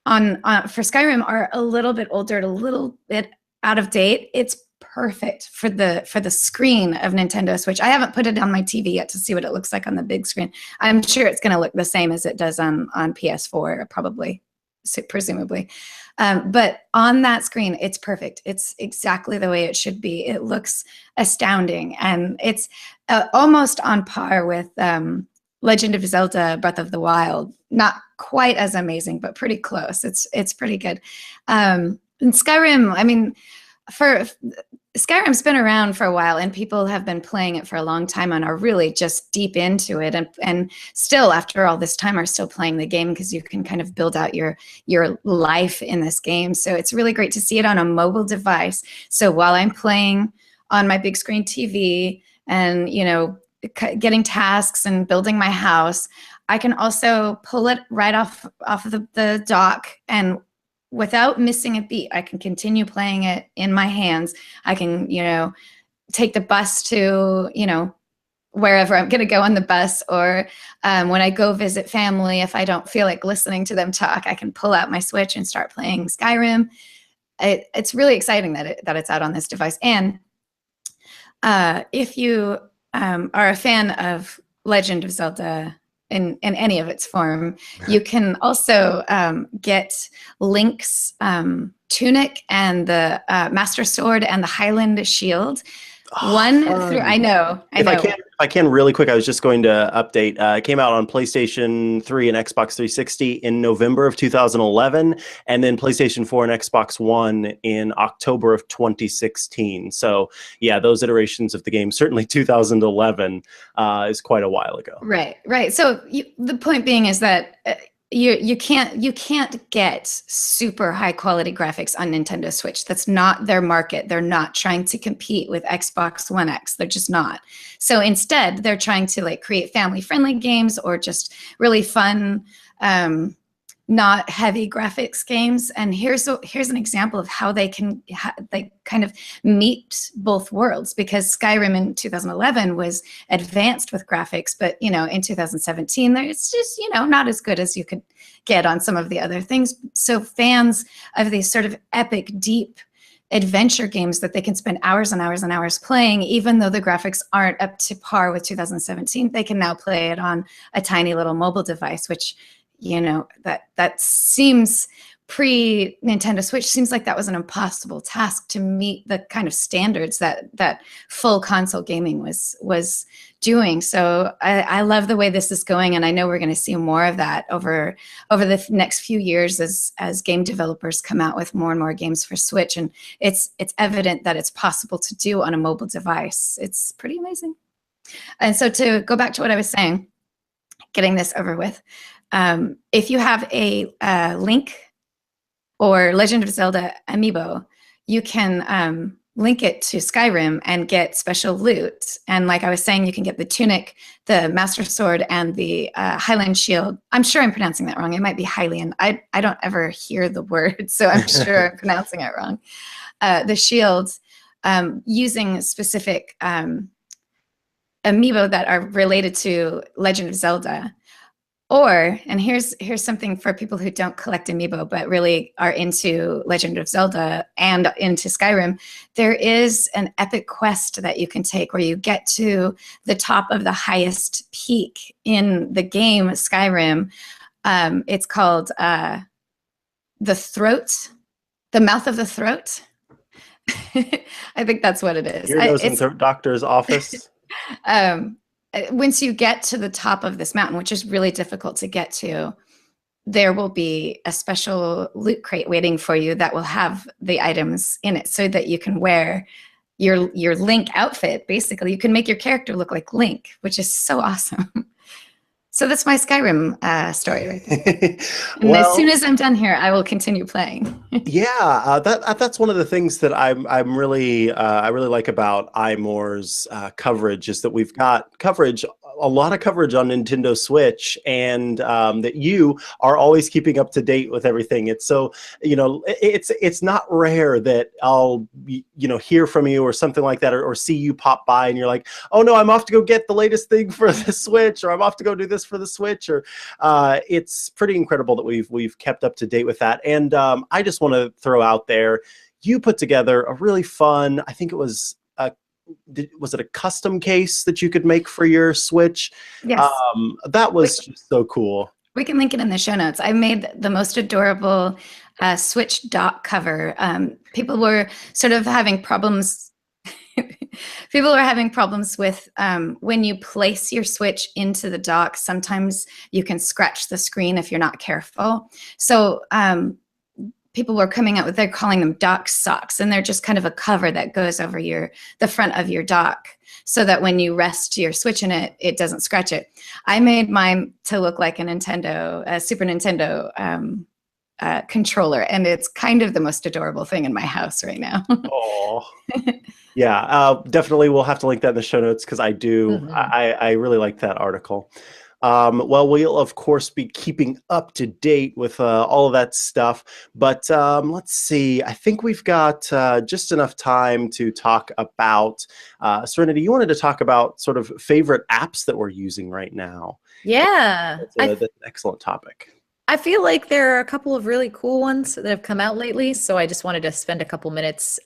for Skyrim are a little bit older, a little bit out of date, it's perfect for the screen of Nintendo Switch. I haven't put it on my TV yet to see what it looks like on the big screen. I'm sure it's going to look the same as it does on PS4, probably, presumably. But on that screen, it's perfect. It's exactly the way it should be. It looks astounding, and it's almost on par with Legend of Zelda: Breath of the Wild. Not quite as amazing, but pretty close. It's pretty good. And Skyrim, I mean, Skyrim's been around for a while, and people have been playing it for a long time and are really just deep into it, and still, after all this time, are still playing the game because you can kind of build out your life in this game. So it's really great to see it on a mobile device. So while I'm playing on my big screen TV and, you know, getting tasks and building my house, I can also pull it right off of the dock, and without missing a beat, I can continue playing it in my hands. I can, you know, take the bus to, you know, wherever I'm going to go on the bus, or when I go visit family, if I don't feel like listening to them talk, I can pull out my Switch and start playing Skyrim. It's really exciting that it's out on this device. And if you are a fan of Legend of Zelda in any of its form, you can also get Link's tunic and the Master Sword and the Highland Shield. I know. If I can really quick, I was just going to update. It came out on PlayStation 3 and Xbox 360 in November of 2011, and then PlayStation 4 and Xbox One in October of 2016. So yeah, those iterations of the game, certainly 2011 is quite a while ago. Right. So the point being is that you can't get super high quality graphics on Nintendo Switch. That's not their market. They're not trying to compete with Xbox One X. They're just not. So instead, they're trying to like create family friendly games or just really fun, not heavy graphics games. And here's an example of how they can kind of meet both worlds, because Skyrim in 2011 was advanced with graphics, but you know, in 2017, it's just, you know, not as good as you could get on some of the other things. So fans of these sort of epic, deep adventure games that they can spend hours and hours and hours playing, even though the graphics aren't up to par with 2017, they can now play it on a tiny little mobile device, which, you know, that seems pre-Nintendo Switch seems like that was an impossible task to meet the kind of standards that full console gaming was doing. So I love the way this is going, and I know we're going to see more of that over the next few years as game developers come out with more and more games for Switch, and it's evident that it's possible to do on a mobile device. It's pretty amazing. And so to go back to what I was saying, getting this over with, if you have a Link or Legend of Zelda amiibo, you can link it to Skyrim and get special loot. And like I was saying, you can get the tunic, the Master Sword, and the Highland Shield. I'm sure I'm pronouncing that wrong. It might be Hylian. I don't ever hear the word, so I'm sure I'm pronouncing it wrong. The shield, using specific amiibo that are related to Legend of Zelda. Or, and here's something for people who don't collect amiibo but really are into Legend of Zelda and into Skyrim. There is an epic quest that you can take where you get to the top of the highest peak in the game Skyrim. It's called the Mouth of the Throat. I think that's what it is. Ear, nose, and throat doctor's office. Once you get to the top of this mountain, which is really difficult to get to, there will be a special loot crate waiting for you that will have the items in it so that you can wear your Link outfit. Basically, you can make your character look like Link, which is so awesome. So that's my Skyrim story right there. And well, as soon as I'm done here, I will continue playing. Yeah, that's one of the things that I really like about iMore's coverage, is that we've got coverage, a lot of coverage on Nintendo Switch, and that you are always keeping up to date with everything. It's so, you know, it's not rare that I'll, you know, hear from you or something like that, or see you pop by and you're like, oh no, I'm off to go get the latest thing for the Switch, or I'm off to go do this for the Switch, or it's pretty incredible that we've kept up to date with that. And I just want to throw out there, you put together a really fun, I think it was was it a custom case that you could make for your Switch? Yes. That was just so cool. We can link it in the show notes. I made the most adorable Switch dock cover. People were sort of having problems. People were having problems with when you place your Switch into the dock. Sometimes you can scratch the screen if you're not careful. So people were coming out with, they're calling them dock socks, and they're just kind of a cover that goes over the front of your dock, so that when you rest your Switch in it, it doesn't scratch it. I made mine to look like a Super Nintendo controller, and it's kind of the most adorable thing in my house right now. Oh, yeah, definitely. We'll have to link that in the show notes because I do. I really like that article. Well, we'll of course be keeping up to date with all of that stuff, but let's see. I think we've got just enough time to talk about Serenity. You wanted to talk about sort of favorite apps that we're using right now. Yeah, that's an excellent topic. I feel like there are a couple of really cool ones that have come out lately, so I just wanted to spend a couple minutes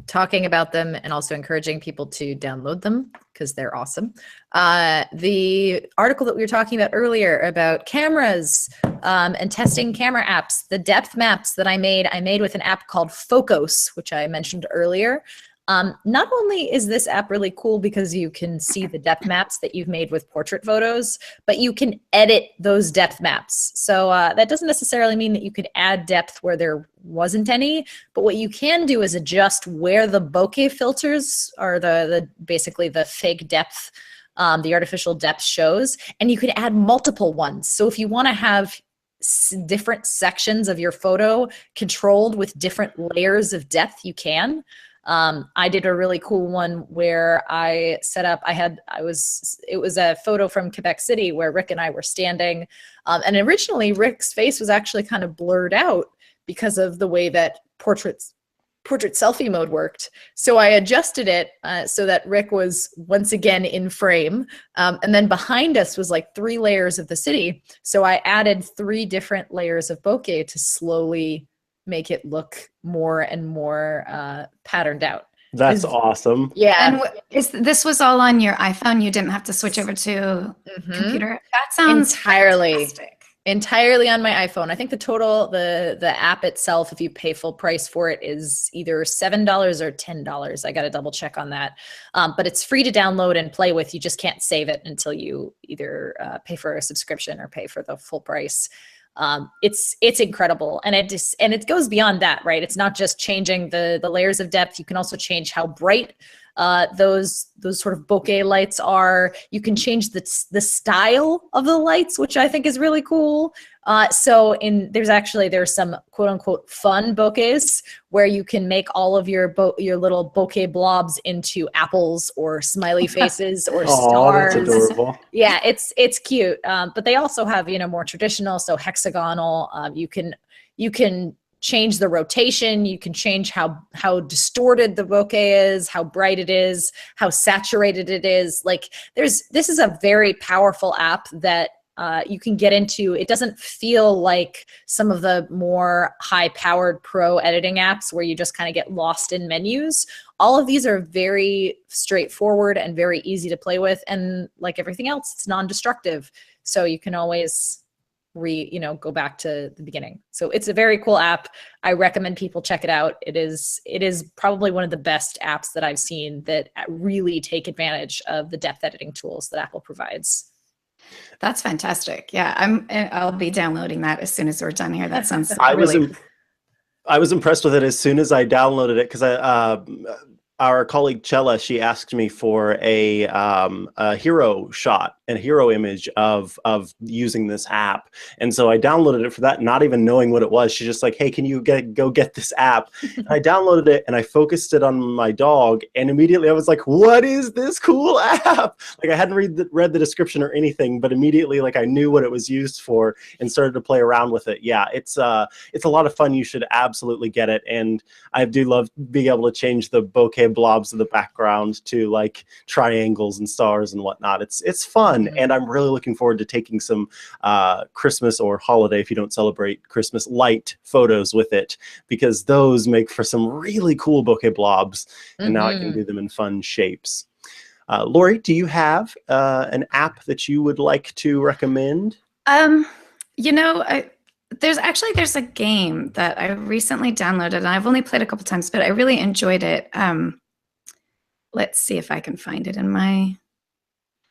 talking about them and also encouraging people to download them because they're awesome. The article that we were talking about earlier about cameras and testing camera apps, the depth maps that I made with an app called Focus, which I mentioned earlier. Not only is this app really cool because you can see the depth maps that you've made with portrait photos, but you can edit those depth maps. So that doesn't necessarily mean that you could add depth where there wasn't any, but what you can do is adjust where the bokeh filters are, basically the fake depth, the artificial depth shows, and you can add multiple ones. So if you want to have different sections of your photo controlled with different layers of depth, you can. I did a really cool one where I set up, it was a photo from Quebec City where Rick and I were standing. And originally Rick's face was actually kind of blurred out because of the way that portrait selfie mode worked. So I adjusted it so that Rick was once again in frame. And then behind us was like 3 layers of the city. So I added 3 different layers of bokeh to slowly make it look more and more patterned out. That's awesome. Yeah. And this was all on your iPhone? You didn't have to switch over to computer? That sounds fantastic. Entirely on my iPhone. I think the total, the app itself, if you pay full price for it, is either $7 or $10. I got to double check on that. But it's free to download and play with. You just can't save it until you either pay for a subscription or pay for the full price. It's incredible, and it goes beyond that, right? It's not just changing the layers of depth. You can also change how bright those sort of bokeh lights are. You can change the style of the lights, which I think is really cool. So there's some quote unquote fun bokehs where you can make all of your little bokeh blobs into apples or smiley faces or stars. That's adorable. Yeah, it's cute. But they also have, more traditional, so hexagonal. You can change the rotation. You can change how distorted the bokeh is, how bright it is, how saturated it is. Like this is a very powerful app that you can get into. It doesn't feel like some of the more high-powered pro editing apps where you just kind of get lost in menus. All of these are very straightforward and very easy to play with. And like everything else, it's non-destructive. So you can always go back to the beginning. So it's a very cool app. I recommend people check it out. It is probably one of the best apps that I've seen that really take advantage of the depth editing tools that Apple provides. That's fantastic. Yeah, I'll be downloading that as soon as we're done here. That sounds I really was impressed with it as soon as I downloaded it because our colleague Chella, she asked me for a hero shot and hero image of using this app, and so I downloaded it for that, not even knowing what it was. She's just like, "Hey, can you go get this app?" And I downloaded it and I focused it on my dog, and immediately I was like, "What is this cool app?" Like I hadn't read the description or anything, but immediately like I knew what it was used for and started to play around with it. Yeah, it's a lot of fun. You should absolutely get it, and I do love being able to change the bokeh bokeh blobs in the background to like triangles and stars and whatnot. It's fun, and I'm really looking forward to taking some Christmas or holiday, if you don't celebrate Christmas, light photos with it, because those make for some really cool bokeh blobs, and now I can do them in fun shapes. Lory, do you have an app that you would like to recommend? You know, there's a game that I recently downloaded, and I've only played a couple times, but I really enjoyed it. Let's see if I can find it in my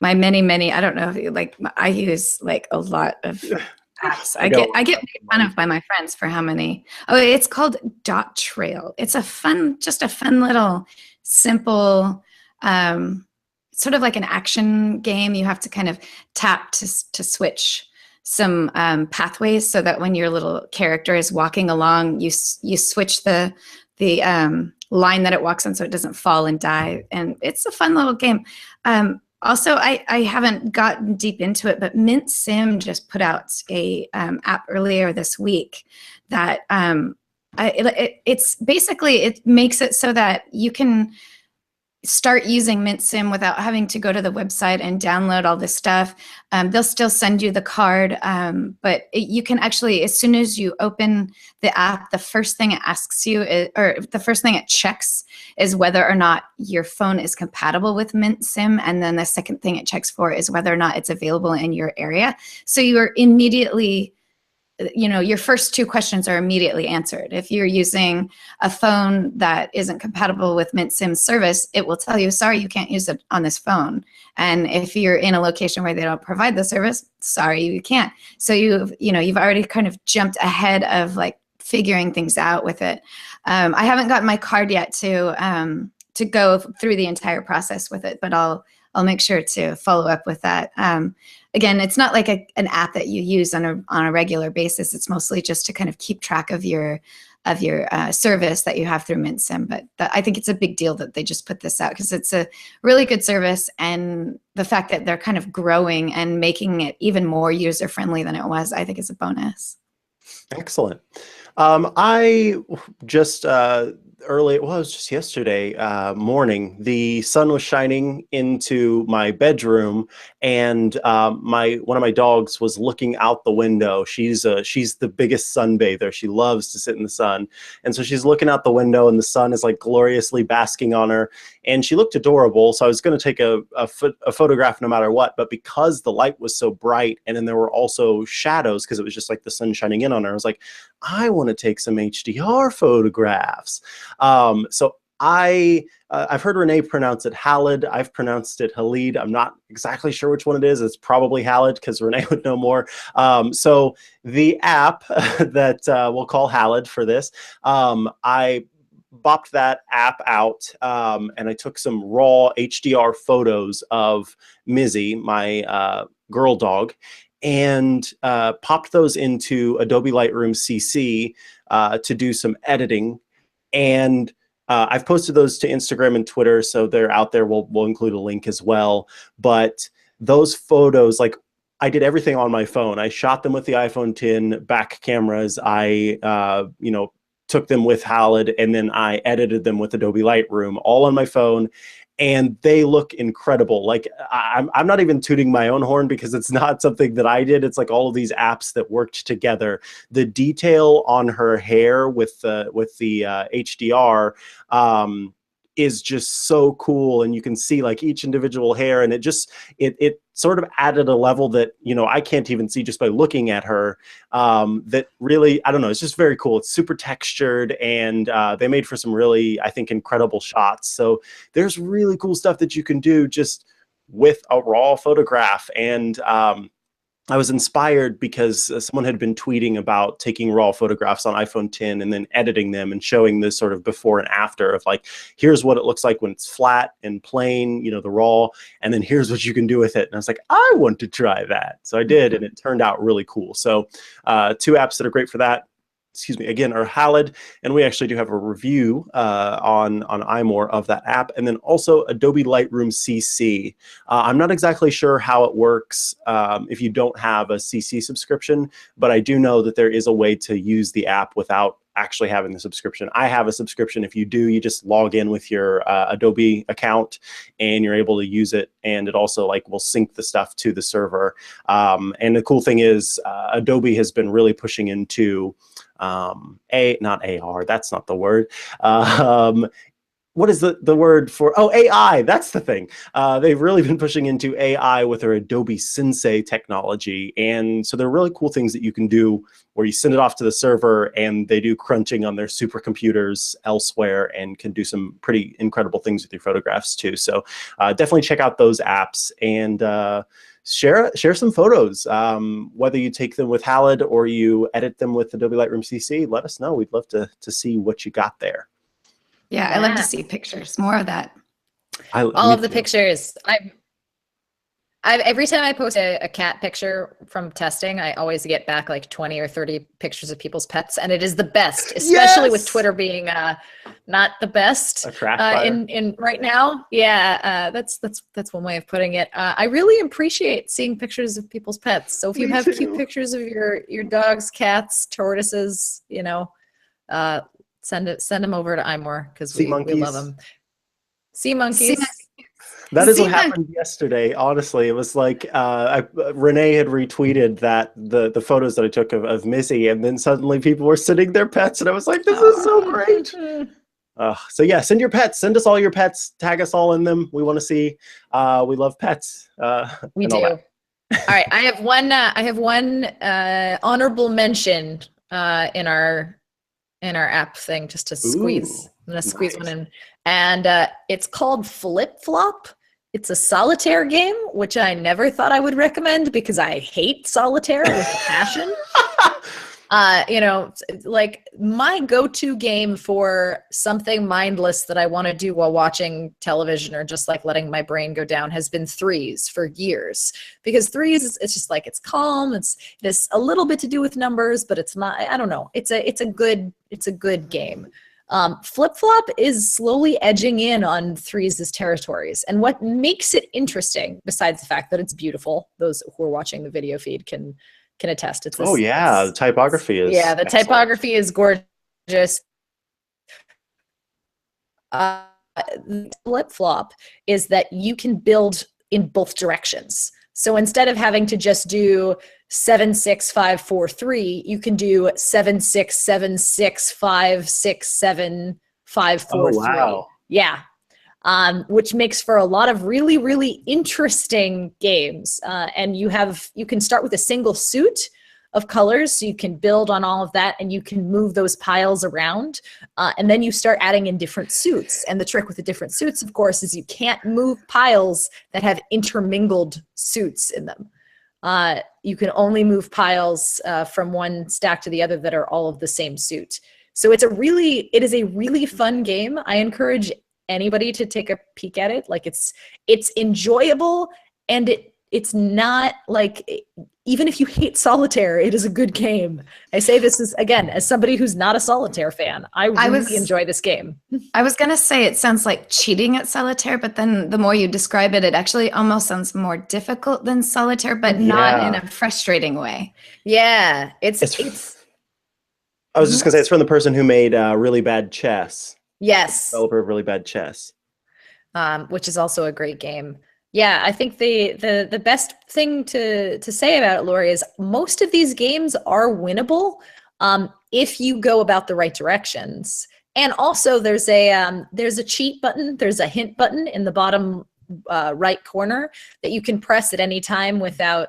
many. I don't know if like I use like a lot of apps. I get made fun of by my friends for how many. Oh, it's called Dot Trail. It's just a fun little simple. Sort of like an action game. You have to kind of tap to switch some pathways, so that when your little character is walking along, you switch the line that it walks on, so it doesn't fall and die. And it's a fun little game. Also, I haven't gotten deep into it, but Mint Sim just put out a app earlier this week that it's basically, it makes it so that you can start using Mint Sim without having to go to the website and download all this stuff. They'll still send you the card, but you can actually, as soon as you open the app, the first thing it asks you or the first thing it checks is whether or not your phone is compatible with Mint Sim, and then the second thing it checks for is whether or not it's available in your area. So you are immediately, your first two questions are immediately answered. If you're using a phone that isn't compatible with Mint Sim's service, it will tell you, sorry, you can't use it on this phone. And if you're in a location where they don't provide the service, sorry, you can't. So you've already kind of jumped ahead of like figuring things out with it. I haven't gotten my card yet to go through the entire process with it, but I'll make sure to follow up with that. Again, it's not like an app that you use on a regular basis. It's mostly just to kind of keep track of your service that you have through Mint Sim. But I think it's a big deal that they just put this out, because it's a really good service, and the fact that they're kind of growing and making it even more user friendly than it was, I think is a bonus. Excellent. I just it was just yesterday morning, the sun was shining into my bedroom, and one of my dogs was looking out the window. She's the biggest sunbather. She loves to sit in the sun, and so she's looking out the window, and the sun is like gloriously basking on her, and she looked adorable. So I was going to take a photograph no matter what, but because the light was so bright, and then there were also shadows because it was just like the sun shining in on her, I was like, I want to take some HDR photographs. So I've heard Renee pronounce it Halid. I've pronounced it Halid. I'm not exactly sure which one it is. It's probably Halid, because Renee would know more. So the app that we'll call Halid for this, I bopped that app out, and I took some raw HDR photos of Mizzy, my girl dog, and popped those into Adobe Lightroom CC to do some editing. And I've posted those to Instagram and Twitter, so they're out there. We'll include a link as well. But those photos, like, I did everything on my phone. I shot them with the iPhone X back cameras. I took them with Halid, and then I edited them with Adobe Lightroom, all on my phone. And they look incredible. Like, I'm not even tooting my own horn, because it's not something that I did. It's like all of these apps that worked together. The detail on her hair with the HDR is just so cool, and you can see like each individual hair, and it sort of added a level that I can't even see just by looking at her. That really, I don't know, it's just very cool. It's super textured, and they made for some really, I think, incredible shots. So there's really cool stuff that you can do just with a raw photograph. And I was inspired because someone had been tweeting about taking raw photographs on iPhone X and then editing them and showing this sort of before and after of like, here's what it looks like when it's flat and plain, the raw, and then here's what you can do with it. And I was like, I want to try that. So I did, and it turned out really cool. So two apps that are great for that, again, are Halid, and we actually do have a review on iMore of that app, and then also Adobe Lightroom CC. I'm not exactly sure how it works if you don't have a CC subscription, but I do know that there is a way to use the app without actually having the subscription. I have a subscription. If you do, you just log in with your Adobe account and you're able to use it. And it also like will sync the stuff to the server. And the cool thing is Adobe has been really pushing into not AR, that's not the word. What is the word for, AI, that's the thing. They've really been pushing into AI with their Adobe Sensei technology. And so there are really cool things that you can do where you send it off to the server and they do crunching on their supercomputers elsewhere and can do some pretty incredible things with your photographs too. So definitely check out those apps and share some photos. Whether you take them with Halid or you edit them with Adobe Lightroom CC, let us know. We'd love to see what you got there. Yeah, I love to see pictures. More of that. All of the pictures. Every time I post a cat picture from testing, I always get back like 20 or 30 pictures of people's pets, and it is the best, especially with Twitter being not the best in right now. Yeah, that's one way of putting it. I really appreciate seeing pictures of people's pets. So if you have cute pictures of your dogs, cats, tortoises, you know, send them over to iMore because we love them. Sea monkeys. That is what happened yesterday. Honestly, it was like Renee had retweeted that the photos that I took of Missy, and then suddenly people were sending their pets, and I was like, "This is so great." So yeah, send your pets. Send us all your pets. Tag us all in them. We want to see. We love pets. We do. All right, I have one honorable mention in our app thing just to squeeze. I'm gonna squeeze one in, and it's called Flip Flop. It's a solitaire game, which I never thought I would recommend because I hate solitaire with passion. You know, like my go-to game for something mindless that I want to do while watching television or just like letting my brain go down has been Threes for years. Because Threes, it's just like, it's calm. It's a little bit to do with numbers, but it's not, I don't know. It's a good game. Flip Flop is slowly edging in on Threes' territories. And what makes it interesting, besides the fact that it's beautiful, those who are watching the video feed can attest. The typography is the typography is gorgeous. Flip Flop is that you can build in both directions. So instead of having to just do 7 6 5 4 3, you can do 7 6 7 6 5 6 7 5 4 3. Wow. Yeah. Which makes for a lot of really, really interesting games. And you can start with a single suit of colors, so you can build on all of that and you can move those piles around. And then you start adding in different suits. And the trick with the different suits, of course, is you can't move piles that have intermingled suits in them. You can only move piles from one stack to the other that are all of the same suit. So it is a really fun game. I encourage anybody to take a peek at it. Like it's enjoyable, and it's not like, even if you hate solitaire, it is a good game. I say this as somebody who's not a solitaire fan. I really enjoy this game. I was gonna say it sounds like cheating at solitaire, but then the more you describe it, it actually almost sounds more difficult than solitaire, but not in a frustrating way. Yeah, it's. I was just gonna say it's from the person who made Really Bad Chess. Yes. Developer of Really Bad Chess. Which is also a great game. Yeah, I think the best thing to say about it, Lory, is most of these games are winnable if you go about the right directions. And also there's a cheat button, there's a hint button in the bottom right corner that you can press at any time without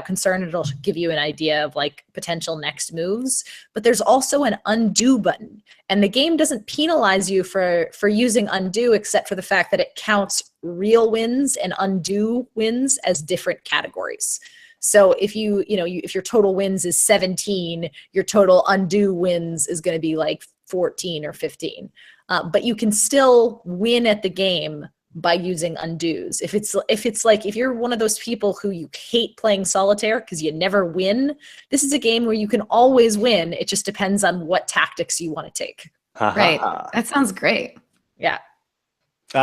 concern. It'll give you an idea of like potential next moves. But there's also an undo button, and the game doesn't penalize you for using undo, except for the fact that it counts real wins and undo wins as different categories. So if if your total wins is 17, your total undo wins is going to be like 14 or 15. But you can still win at the game by using undos. If you're one of those people who you hate playing solitaire because you never win, this is a game where you can always win. It just depends on what tactics you want to take. Right. That sounds great. Yeah.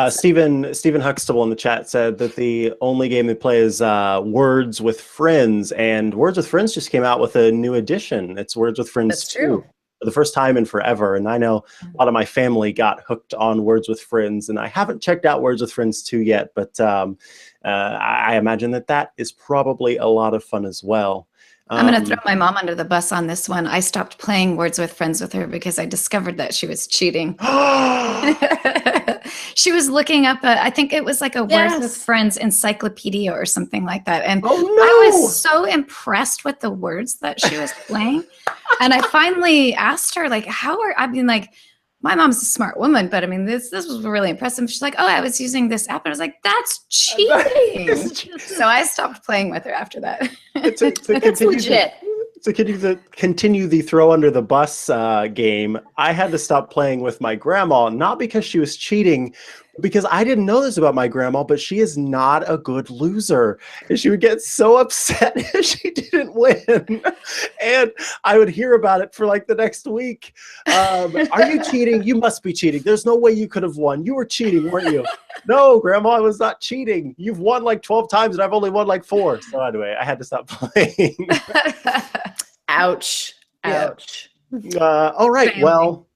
Stephen Huxtable in the chat said that the only game they play is Words with Friends, and Words with Friends just came out with a new edition. It's Words with Friends 2. That's true. for the first time in forever. And I know a lot of my family got hooked on Words with Friends, and I haven't checked out Words with Friends 2 yet, but I imagine that is probably a lot of fun as well. I'm going to throw my mom under the bus on this one. I stopped playing Words with Friends with her because I discovered that she was cheating. She was looking up, I think it was like a Words with Friends encyclopedia or something like that. And I was so impressed with the words that she was playing. And I finally asked her, like, my mom's a smart woman, but I mean, this was really impressive. She's like, oh, I was using this app. And I was like, that's cheating. So I stopped playing with her after that. That's legit. To continue the throw under the bus game, I had to stop playing with my grandma, not because she was cheating, because I didn't know this about my grandma, but she is not a good loser. And she would get so upset if she didn't win. And I would hear about it for like the next week. Are you cheating? You must be cheating. There's no way you could have won. You were cheating, weren't you? No, Grandma, I was not cheating. You've won like 12 times and I've only won like 4. So anyway, I had to stop playing. Ouch. Ouch. All right. Family. Well,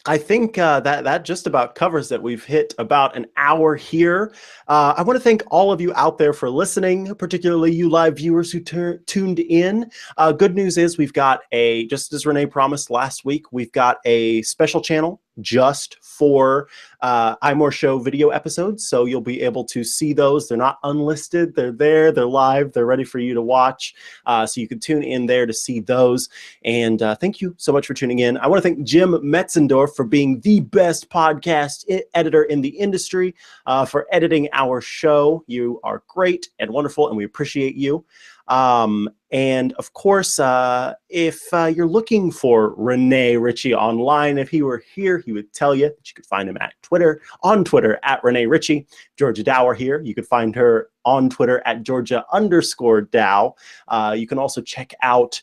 I think that just about covers it. We've hit about an hour here. I want to thank all of you out there for listening, particularly you live viewers who tuned in. Good news is we've got just as Renee promised last week, we've got a special channel just for iMore Show video episodes. So you'll be able to see those. They're not unlisted. They're there. They're live. They're ready for you to watch. So you can tune in there to see those. And thank you so much for tuning in. I want to thank Jim Metzendorf for being the best podcast editor in the industry, for editing our show. You are great and wonderful, and we appreciate you. And of course, if you're looking for Rene Ritchie online, if he were here, he would tell you that you could find him on Twitter at Rene Ritchie. Georgia Dow here. You could find her on Twitter at Georgia_Dow. You can also check out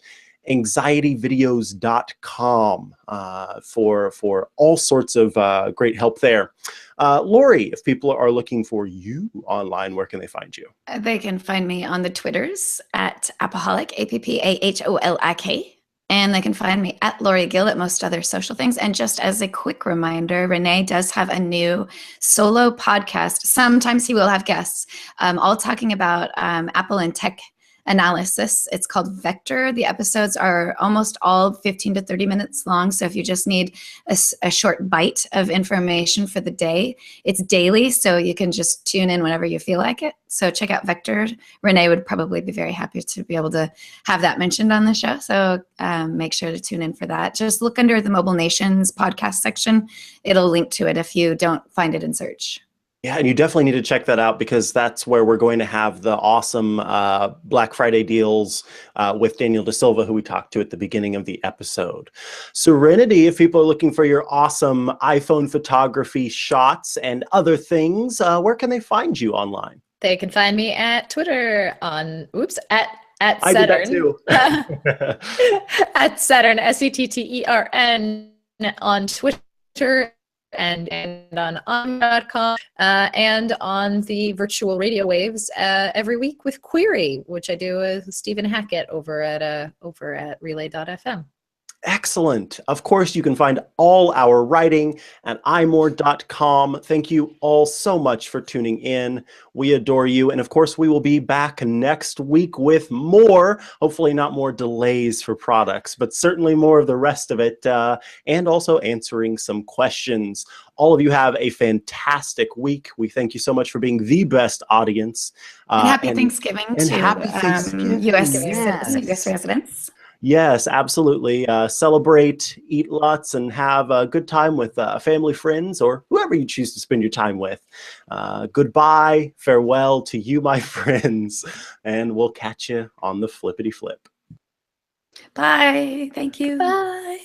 anxietyvideos.com for all sorts of great help there. Lory, if people are looking for you online, where can they find you? They can find me on the Twitters at Apaholic, APPAHOLIK. And they can find me at Lory Gill at most other social things. And just as a quick reminder, Renee does have a new solo podcast. Sometimes he will have guests, all talking about Apple and tech analysis. It's called Vector. The episodes are almost all 15 to 30 minutes long. So if you just need a short bite of information for the day, it's daily. So you can just tune in whenever you feel like it. So check out Vector. Renee would probably be very happy to be able to have that mentioned on the show. So make sure to tune in for that. Just look under the Mobile Nations podcast section. It'll link to it if you don't find it in search. Yeah, and you definitely need to check that out because that's where we're going to have the awesome Black Friday deals with Daniel De Silva, who we talked to at the beginning of the episode. Serenity, if people are looking for your awesome iPhone photography shots and other things, where can they find you online? They can find me at Twitter at I Saturn. did that too. At Saturn, SETTERN on Twitter. And on iMore.com and on the virtual radio waves every week with Query, which I do with Stephen Hackett over at relay.fm. Excellent. Of course, you can find all our writing at iMore.com. Thank you all so much for tuning in. We adore you. And of course, we will be back next week with more, hopefully not more delays for products, but certainly more of the rest of it, and also answering some questions. All of you have a fantastic week. We thank you so much for being the best audience. And happy Thanksgiving to happy Thanksgiving. US residents. Yes, absolutely. Celebrate, eat lots, and have a good time with family, friends, or whoever you choose to spend your time with. Goodbye, farewell to you, my friends, and we'll catch you on the flippity flip. Bye. Thank you. Bye.